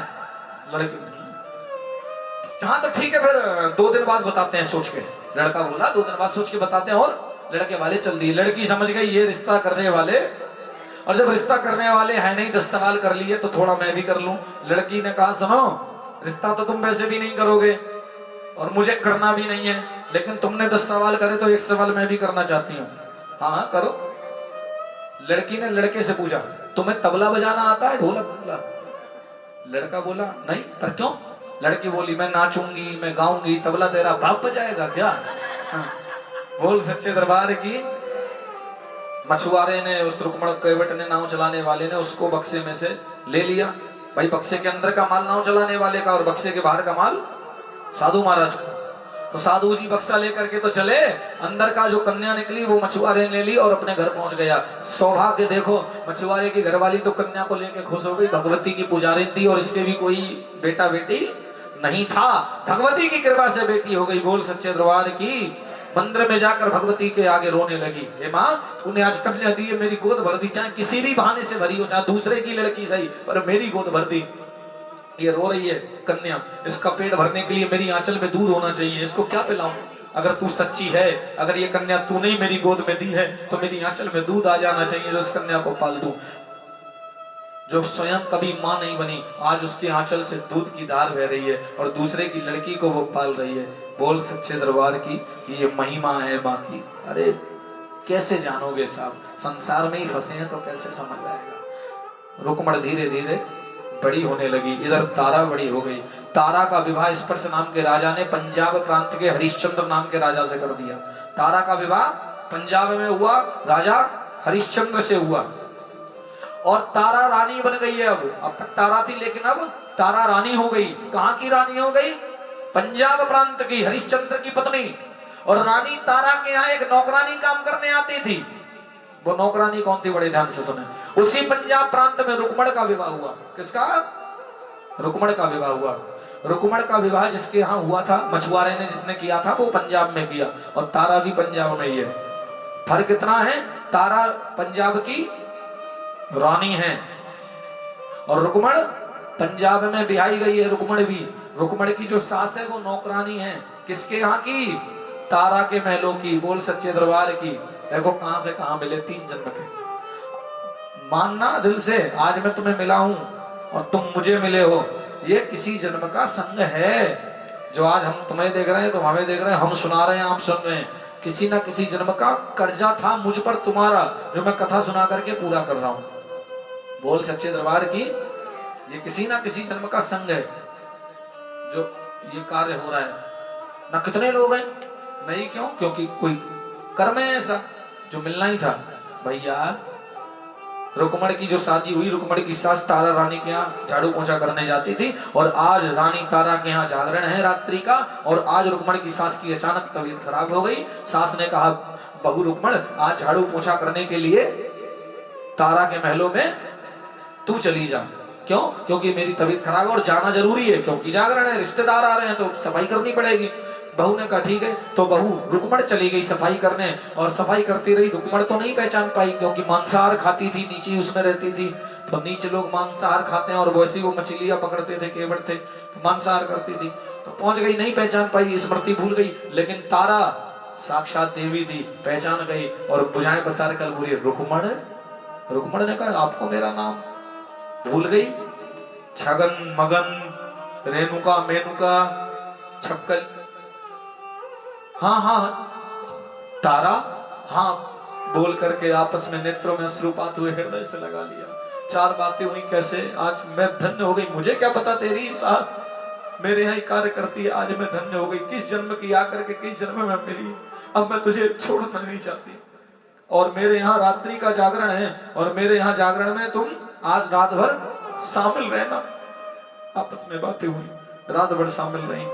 लड़की हाँ तो ठीक है, फिर 2 दिन बाद बताते हैं सोच के। लड़का बोला 2 दिन बाद सोच के बताते हैं, और लड़के वाले चल दिए। लड़की समझ गई ये रिश्ता करने वाले, और जब रिश्ता करने वाले हैं नहीं 10 सवाल कर लिए तो थोड़ा मैं भी कर लूं। लड़की ने कहा सुनो, रिश्ता तो तुम वैसे भी नहीं करोगे और मुझे करना भी नहीं है, लेकिन तुमने 10 सवाल करे तो 1 सवाल मैं भी करना चाहती हूँ। हाँ हाँ करो। लड़की ने लड़के से पूछा, तुम्हें तबला बजाना आता है, ढोलक तबला? लड़का बोला नहीं। पर क्यों? लड़की बोली मैं नाचूंगी, मैं गाऊंगी, तबला तेरा बाप बजाएगा क्या? हाँ। बोल सच्चे दरबार की। मछुआरे ने, उस रुक्मण कैवट ने, नाव चलाने वाले ने उसको बक्से में से ले लिया। भाई बक्से के अंदर का माल नाव चलाने वाले का, और बक्से के बाहर का माल साधु महाराज का। तो साधु जी बक्सा लेकर के तो चले, अंदर का जो कन्या निकली वो मछुआरे ने ली और अपने घर पहुंच गया। सौभाग्य देखो, मछुआरे की घरवाली तो कन्या को लेके खुश हो गई, भगवती की पुजारी थी और इसके भी कोई बेटा बेटी नहीं था। भगवती की कृपा से बेटी हो गई। बोल सच्चे दरबार की। मंदिर में जाकर भगवती के आगे रोने लगी, हे माँ तूने आज कन्या दी है, मेरी गोद भर दी, चाहे किसी भी बहाने से भरी हो, चाहे दूसरे की लड़की सही, पर मेरी गोद भर दी। ये रो रही है कन्या, इसका पेट भरने के लिए मेरी आंचल में दूध होना चाहिए, इसको क्या पिलाऊं? अगर तू सच्ची है, अगर ये कन्या तूने ही मेरी गोद में दी है, तो मेरी आंचल में दूध आ जाना चाहिए जो इस कन्या को पाल दूं। जो स्वयं कभी मां नहीं बनी, आज उसके आंचल से दूध की धार बह रही है और दूसरे की लड़की को वो पाल रही है। बोल सच्चे दरबार की, ये महिमा है मां की। अरे कैसे जानोगे साहब, संसार में ही फंसे हैं तो कैसे समझ आएगा। रुक्मण धीरे धीरे बड़ी होने लगी, इधर तारा बड़ी हो गई। तारा का विवाह स्पर्श नाम के राजा ने पंजाब प्रांत के हरिश्चंद्र नाम के राजा से कर दिया। तारा का विवाह पंजाब में हुआ, राजा हरिश्चंद्र से हुआ, और तारा रानी बन गई है। अब तक तारा थी, लेकिन अब तारा रानी हो गई। कहाँ की रानी हो गई? पंजाब प्रांत की, हरिश्चंद्र की पत्नी। और रानी तारा के यहाँ एक नौकरानी काम करने आती थी। वो नौकरानी कौन थी? बड़े ध्यान से सुने। उसी पंजाब प्रांत में रुक्मण का विवाह हुआ। किसका? रुक्मण का विवाह हुआ। रुक्मण का विवाह जिसके यहाँ हुआ था, मछुआरे ने जिसने किया था, वो पंजाब में किया, और तारा भी पंजाब में ही है। फर्क कितना है? तारा पंजाब की रानी है और रुक्मण पंजाब में बिहाई गई है। रुक्मण भी, रुक्मण की जो सास है वो नौकरानी है। किसके यहाँ की? तारा के महलों की। बोल सच्चे दरबार की। देखो कहां से कहां मिले, 3 जन्म के। मानना दिल से, आज मैं तुम्हें मिला हूं और तुम मुझे मिले हो, ये किसी जन्म का संग है। जो आज हम तुम्हें देख रहे हैं, तुम हमें देख रहे हैं, हम सुना रहे हैं, आप सुन रहे हैं, किसी ना किसी जन्म का कर्जा था मुझ पर तुम्हारा, जो मैं कथा सुना करके पूरा कर रहा हूं। बोल सच्चे दरबार की। ये किसी ना किसी जन्म का संग है जो ये कार्य हो रहा है। ना कितने लोग हैं, नहीं क्यों? क्योंकि कोई कर्म है ऐसा जो मिलना ही था। भैया रुक्मण की जो शादी हुई, रुक्मण की सास तारा रानी के यहाँ झाड़ू पोंछा करने जाती थी, और आज रानी तारा के यहाँ जागरण है रात्रि का, और आज रुक्मण की सास की अचानक तबीयत खराब हो गई। सास ने कहा बहू रुक्मण आज झाड़ू पोछा करने के लिए तारा के महलों में तू चली जा। क्यों? क्योंकि मेरी तबीयत खराब है और जाना जरूरी है, क्योंकि जागरण है, रिश्तेदार आ रहे हैं तो सफाई करनी पड़ेगी। बहू ने कहा ठीक है। तो बहू रुक्मण चली गई सफाई करने, और सफाई करती रही। रुक्मण तो नहीं पहचान पाई, क्योंकि मांसाहार खाती थी, नीचे उसमें रहती थी, तो नीचे लोग मांसाहार खाते हैं और वैसे वो मछलियां पकड़ते थे, केवट थे, तो मांसाहार करती थी। तो पहुंच गई, नहीं पहचान पाई, स्मृति भूल गई। लेकिन तारा साक्षात देवी थी, पहचान गई और भुजाएं पसार कर बोली रुक्मण। रुक्मण ने कहा आपको मेरा नाम भूल गई? छगन मगन रेणुका मेनुका छक्कल, हाँ हाँ तारा, हाँ बोल करके आपस में नेत्रों में अश्रुपात हुए, हृदय से लगा लिया। चार बातें हुई, कैसे आज मैं धन्य हो गई, मुझे क्या पता तेरी सास मेरे यहाँ ही कार्य करती है, आज मैं धन्य हो गई। किस जन्म की आकर के किस जन्म में मिली, अब मैं तुझे छोड़ना नहीं चाहती। और मेरे यहाँ रात्रि का जागरण है, और मेरे यहाँ जागरण में तुम आज रात भर शामिल रहना। आपस में बातें हुई, रात भर शामिल रही।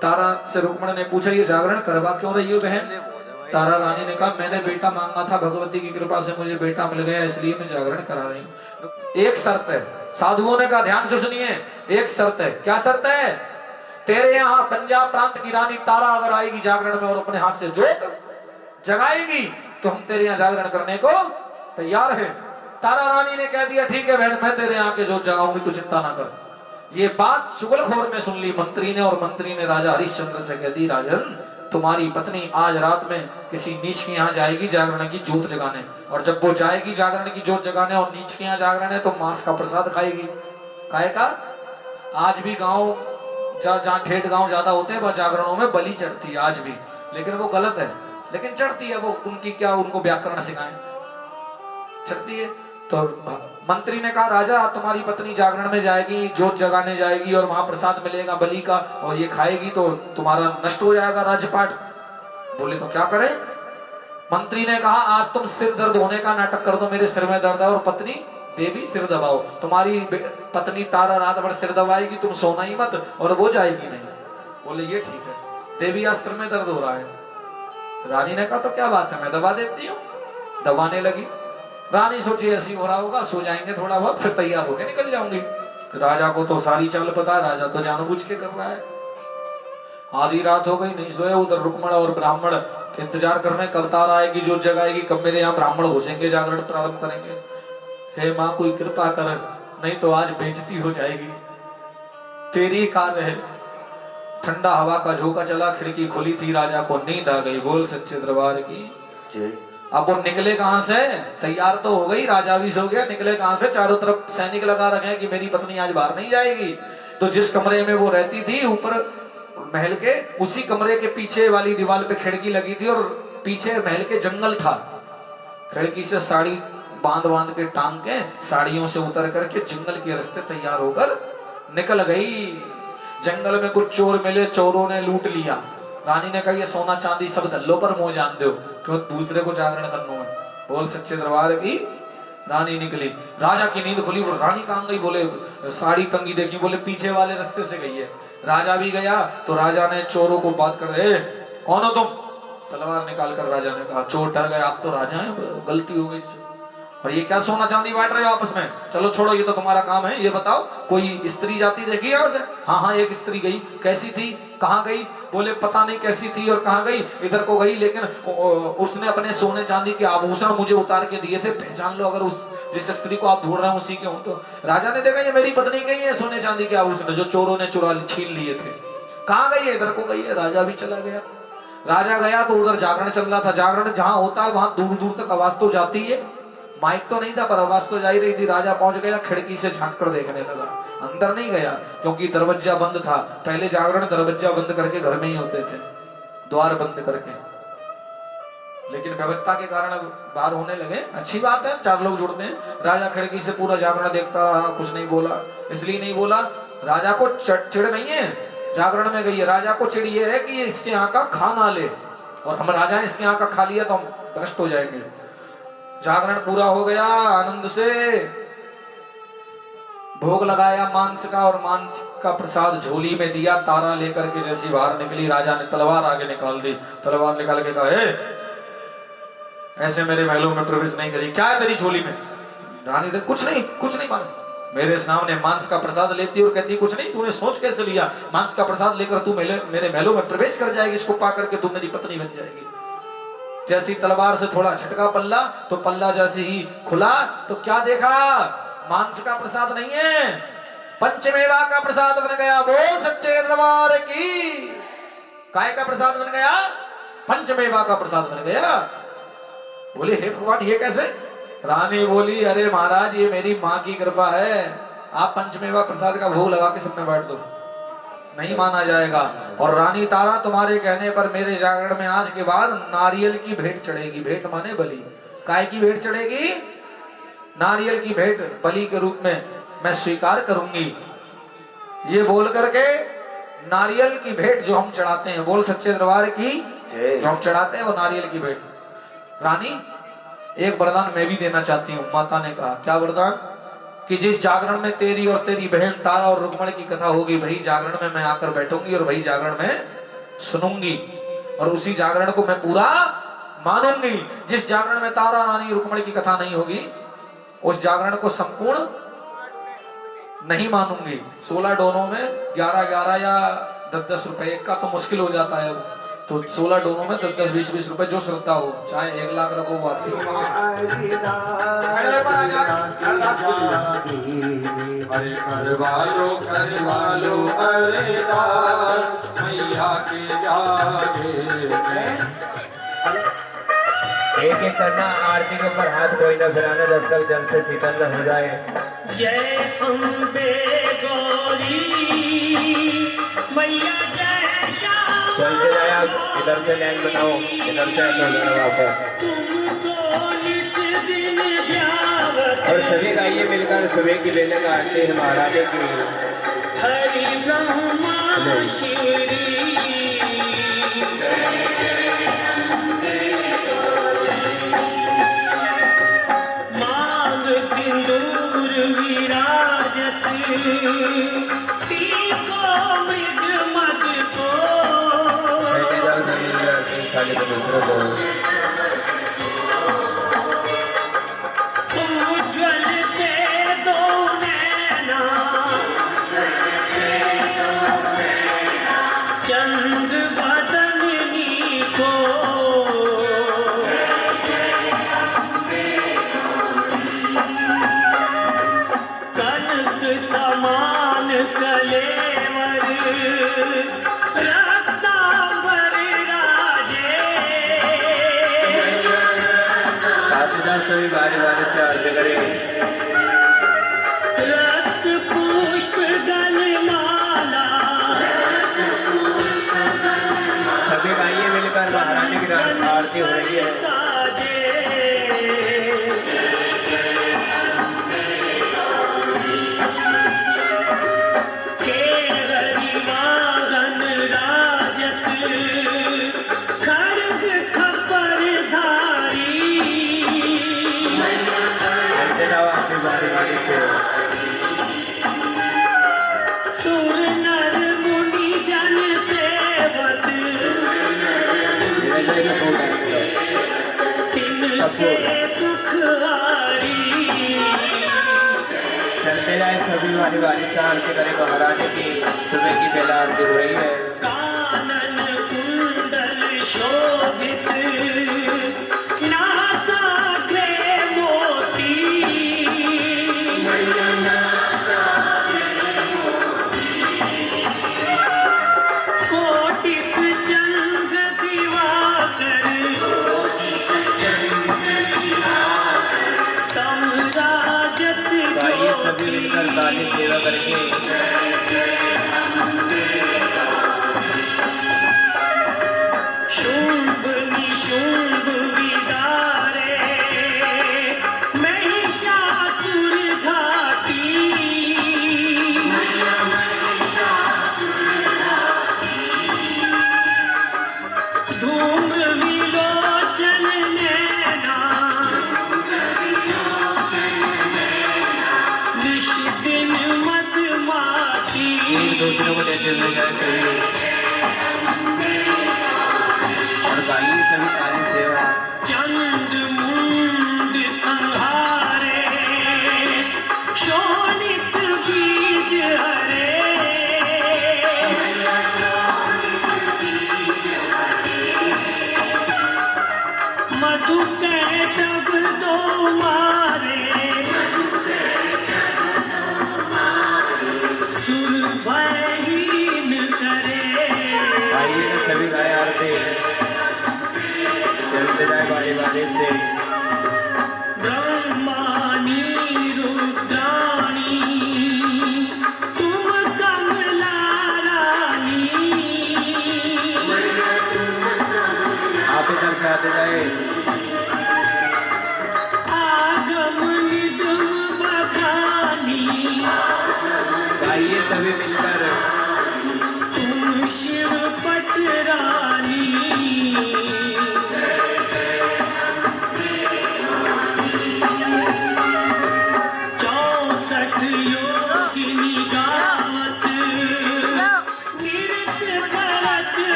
तारा से रुक्मण ने पूछा ये जागरण करवा क्यों रही हो बहन? तारा रानी ने कहा मैंने बेटा मांगा था, भगवती की कृपा से मुझे बेटा मिल गया, इसलिए मैं जागरण करा रही हूँ। एक शर्त है, साधुओं ने कहा ध्यान से सुनिए, एक शर्त है। क्या शर्त है? तेरे यहाँ पंजाब प्रांत की रानी तारा अगर आएगी जागरण में और अपने हाथ से जोत जगाएगी तो हम तेरे यहाँ जागरण करने को तैयार है। तारा रानी ने कह दिया ठीक है बहन, मैं तेरे यहाँ के जोत जगाऊंगी, तू चिंता ना कर। ये बात चुगलखोर ने सुन ली मंत्री ने, और मंत्री ने राजा हरिश्चंद्र से कह दी राजन तुम्हारी पत्नी आज रात में किसी नीच के यहाँ जाएगी जागरण की जोत जगाने, और जब वो जाएगी जागरण की जोत जगाने और नीच के यहाँ जागरण है तो मांस का प्रसाद खाएगी। काहे का? आज भी गांव जहाँ ठेठ गांव ज्यादा होते हैं वह जागरणों में बलि चढ़ती है आज भी, लेकिन वो गलत है, लेकिन चढ़ती है। वो उनकी क्या, उनको व्याकरण सिखाएं, चढ़ती है। तो मंत्री ने कहा राजा तुम्हारी पत्नी जागरण में जाएगी, जोत जगाने जाएगी और वहां प्रसाद मिलेगा बलि का, और ये खाएगी तो तुम्हारा नष्ट हो जाएगा राज्यपाठ। बोले तो क्या करें? मंत्री ने कहा आज तुम सिर दर्द होने का नाटक कर दो, मेरे सिर में दर्द है, और पत्नी देवी सिर दबाओ। तुम्हारी पत्नी तारा रात भर सिर दबाएगी, तुम सोना ही मत, और वो जाएगी नहीं। बोले ये ठीक है, देवी आज सिर में दर्द हो रहा है। रानी ने कहा तो क्या बात है, मैं दबा देती हूँ। दबाने लगी। रानी सोची ऐसी हो रहा होगा, सो जाएंगे थोड़ा बहुत, फिर तैयार होकर निकल जाऊंगी। राजा को तो सारी चाल पता है, राजा तो जानबूझ के कर रहा है। आधी रात हो गई, नहीं सोए। उधर रुक्मण और ब्राह्मण इंतजार कर रहे हैं कब तारा आएगी, जोत जगाएगी, कब मेरे यहाँ ब्राह्मण घुसेंगे, जागरण प्रारंभ करेंगे। हे माँ कोई कृपा कर, नहीं तो आज बेइज्जती हो जाएगी, तेरी कार्य है। ठंडा हवा का झोंका चला, खिड़की खुली थी, राजा को नींद आ गई। बोल सच्चे दरबार की जय। अब वो निकले कहां से? तैयार तो हो गई, राजा भी सो गया, निकले कहां से? चारों तरफ सैनिक लगा रखे हैं कि मेरी पत्नी आज बाहर नहीं जाएगी। तो जिस कमरे में वो रहती थी ऊपर महल के, उसी कमरे के पीछे वाली दीवार पे खिड़की लगी थी, और पीछे महल के जंगल था। खिड़की से साड़ी बांध बांध के टांग के, साड़ियों से उतर करके जंगल के रास्ते तैयार होकर निकल गई। जंगल में कुछ चोर मिले, चोरों ने लूट लिया। रानी ने कहा ये सोना चांदी सब दल्लों पर मोह जान दो, क्यों दूसरे को जागरण करना है। बोल सच्चे दरबार की। रानी निकली, राजा की नींद खुली। वो रानी कहाँ गई? बोले साड़ी टंगी देखी, बोले पीछे वाले रास्ते से गई है। राजा भी गया तो राजा ने चोरों को बात कर रहे, कौन हो तुम? तलवार निकाल कर राजा ने कहा। चोर डर गए, आप तो राजा हैं, गलती हो गई, और ये क्या सोना चांदी बांट रहे हो आपस में? चलो छोड़ो, ये तो तुम्हारा काम है। ये बताओ कोई स्त्री जाती देखी है वैसे? हाँ एक स्त्री गई। कैसी थी, कहाँ गई? बोले पता नहीं कैसी थी और कहाँ गई, इधर को गई, लेकिन उसने अपने सोने चांदी के आभूषण मुझे उतार के दिए थे, पहचान लो अगर उस जिस स्त्री को आप ढूंढ रहे हैं उसी के हो तो। राजा ने देखा ये मेरी पत्नी गई है, सोने चांदी के आभूषण जो चोरों ने छीन लिए थे। कहाँ गई है? इधर को गई है। राजा भी चला गया। राजा गया तो उधर जागरण चल रहा था। जागरण जहाँ होता है वहां दूर दूर तक आवाज तो जाती है, माइक तो नहीं था पर आवाज तो जा ही रही थी। राजा पहुंच गया, खिड़की से झांक कर देखने लगा, अंदर नहीं गया क्योंकि दरवाजा बंद था। पहले जागरण दरवाजा बंद करके घर में ही होते थे, द्वार बंद करके, लेकिन व्यवस्था के कारण अब बाहर होने लगे। अच्छी बात है, 4 लोग जुड़ते हैं। राजा खिड़की से पूरा जागरण देखता रहा, कुछ नहीं बोला। इसलिए नहीं बोला, राजा को चिड़ नहीं है, जागरण में गई है। राजा को चिड़ ये है कि ये इसके यहाँ का खाना ले, और हम राजा इसके यहाँ का खा लिया तो हम भ्रष्ट हो जाएंगे। जागरण पूरा हो गया, आनंद से भोग लगाया मांस का, और मांस का प्रसाद झोली में दिया। तारा लेकर के जैसी बाहर निकली, राजा ने तलवार आगे निकाल दी। तलवार निकाल के कहा, ऐसे मेरे महलों में प्रवेश नहीं करी। क्या है तेरी झोली में? रानी ने कुछ नहीं माना। मेरे सामने मांस का प्रसाद लेती और कहती कुछ नहीं। तूने सोच कैसे लिया मांस का प्रसाद लेकर तू मेरे महलों में प्रवेश कर जाएगी, इसको पा करके तू मेरी पत्नी बन जाएगी। जैसी तलवार से थोड़ा झटका पल्ला, तो पल्ला जैसे ही खुला तो क्या देखा? मांस का प्रसाद नहीं है, पंचमेवा का प्रसाद बन गया। बोल सच्चे दरबार की। काय का प्रसाद बन गया? पंचमेवा का प्रसाद बन गया। बोले हे भगवान ये कैसे? रानी बोली अरे महाराज ये मेरी माँ की कृपा है। आप पंचमेवा प्रसाद का भोग लगा के सबने बांट दो, नहीं माना जाएगा। और रानी तारा तुम्हारे कहने पर मेरे जागरण में आज के बाद नारियल की भेंट चढ़ेगी। भेंट माने बलि। काय की भेंट चढ़ेगी? नारियल की भेंट बलि के रूप में मैं स्वीकार करूंगी। ये बोल करके नारियल की भेंट जो हम चढ़ाते हैं, बोल सच्चे दरबार की, जो हम चढ़ाते हैं वो नारियल की भेंट। रानी एक वरदान मैं भी देना चाहती हूँ। माता ने कहा क्या वरदान? कि जिस जागरण में तेरी और तेरी बहन तारा और रुक्मणी की कथा होगी, वही जागरण में मैं आकर बैठूंगी और वही जागरण में सुनूंगी, और उसी जागरण को मैं पूरा मानूंगी। जिस जागरण में तारा रानी रुक्मणी की कथा नहीं होगी, उस जागरण को संपूर्ण नहीं मानूंगी। 16 डोनों में 11-11 या 10-10 रुपए का तो मुश्किल हो जाता है, तो 16 डोनों में 10-10, 20-20 रुपए जो श्रद्धा हो, चाहे 1 लाख रखो वो आपकी। अरे करवा लो अरदास मैया के जागे। एक एक करना, आरती के ऊपर हाथ कोई न फिराना जब तक जल से शीतल न हो जाए। जय अम्बे गौरी मैया जय श्याम। चलते जाए आप, इधर से लाइन बनाओ, इधर से ऐसा लगाओ वापस। तुमको इस दिन ध्यावत और सभी गाइए मिलकर सुबह की बेले का आरती है महाराजे की। हरि ब्रह्मा श्री मांग सिंदूर विराजत टीको मृग मद को खाली तो दूसरों को उज्ज्वल से दो नैना चंद्र बदनी को कनक समान कलेवर रक्तांबर राजे। पाटीदार सभी बारी बारी से आरती करें। रक्त पुष्प गलमाला सभी गाइए मिलकर महारानी की आरती हो रही है। साजे केसरी वाहन राजत खड्ग खपर धारी चलते जाओ आपकी बारी बारी से। सुर नर मुनि जन सेवत धीरे धीरे हो जाएगा। तिनके दुख हारी। चलते जाए सभी बारी बारी से आरती करें महारानी की। सुबह की बेला आरती हो रही है। कानन कुंडल शोभित नासाग्रे मोती कोटिक चंद्र दिवाकर साम्राज्यत गाइए सभी मिलकर ताली सेवा करके। शुंभ निशुंभ विदारे महिषासुर घाटी धूम विलोचन नैना निश दिन मधुमाती। एक दूसरे को देते हुए गए सभी और गाइए सभी ताली सेवा। चंद्र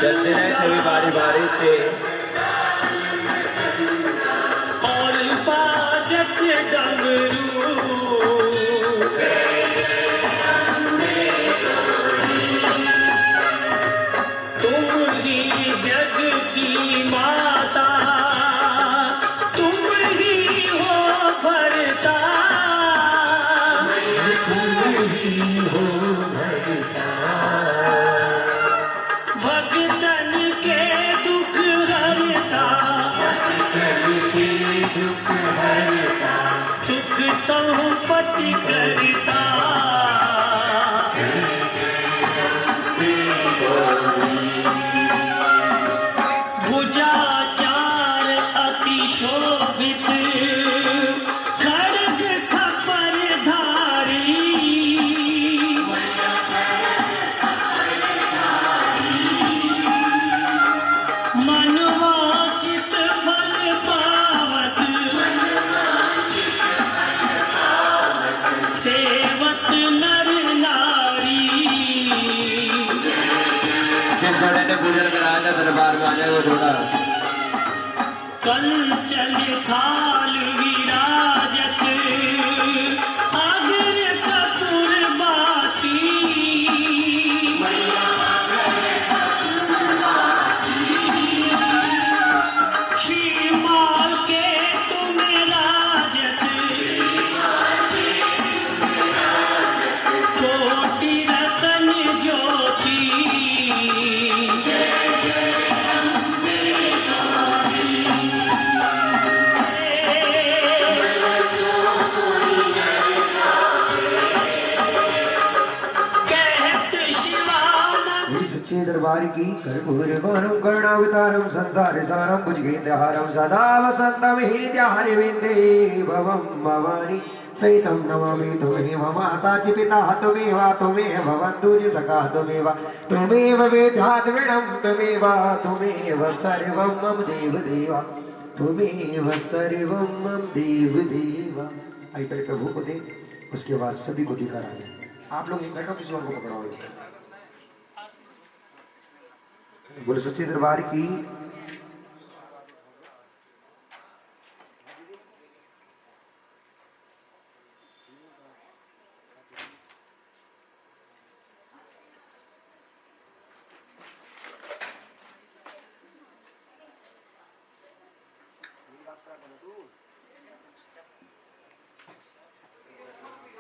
चलते रहे सभी बारी बारी से। और बाजत डमरू तुम ही जग की माता, तुम ही हो भरता, भगतन के दुख हरता, सुख संपत्ति करता। भुजाचार अति शोभित, खड्ग खपरधारी, मनवांचित फल पावत, सेवत नर नारी। जिन जोड़े ने गुजर कराया दरबार में आने को जोड़ा। कंचन थाल विराजत, अग्र कपूर बाती, श्रीमाल के तुम राजत, कोटि रतन ज्योति। कहत शिवानंद मेरी सच्चे दरबार की कर्पूर गौरम करुणावतारम संसार सारम भुजगेन्द्रहारम सदा वसंतम हृदय विंदे भवम भवानी सहितं नमामि त्वमेव माता च पिता त्वमेव त्वमेव बन्धु च सखा त्वमेव वेदाद्विणं त्वमेव सर्वं मम देवदेवा त्वमेव सर्वं मम देवदेवा। आइए पहले प्रभु को दे, उसके बाद सभी को दिखा रहा है। आप लोग इकट्ठा किसी और को पकड़ाओ। बोले सच्चे दरबार की।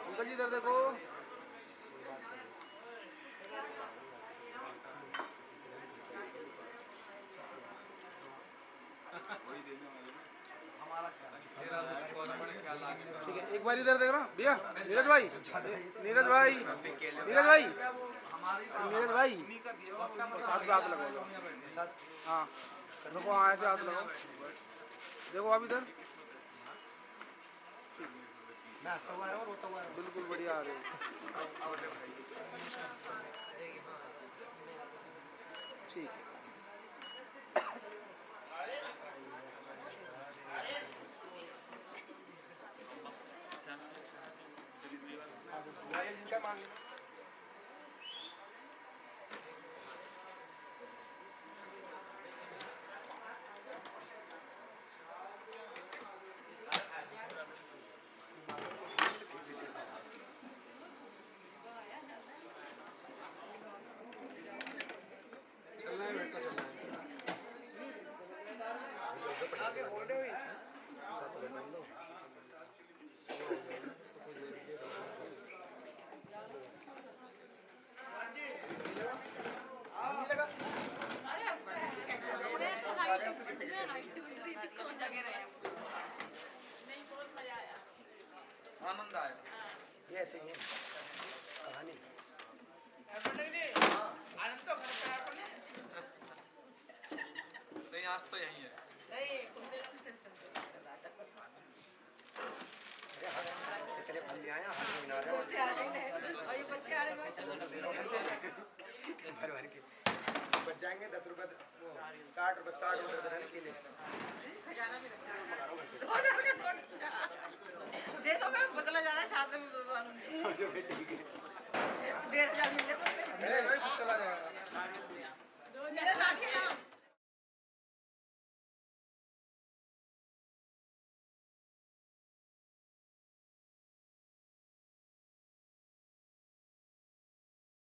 अंकल जी इधर देखो। ठीक है, एक बार इधर देख रहा भैया। नीरज भाई, नीरज भाई, नीरज भाई, नीरज भाई, साथ में हाथ लगाओ। हाँ देखो, हाँ ऐसे हाथ लगाओ। देखो आप इधर, बिल्कुल बढ़िया आ रहे हो। ठीक है। आनंद आया। ये ऐसे ही है कहानी। आनंद तो नहीं, आज तो यही है। चले फल ले आया, हाथ में मिला रहे भर भर के बच जाएंगे 10 रुपए, 60 रुपए 60 रुपए देने के लिए दे दो, मैं बदला जा रहा है साथ में 1,500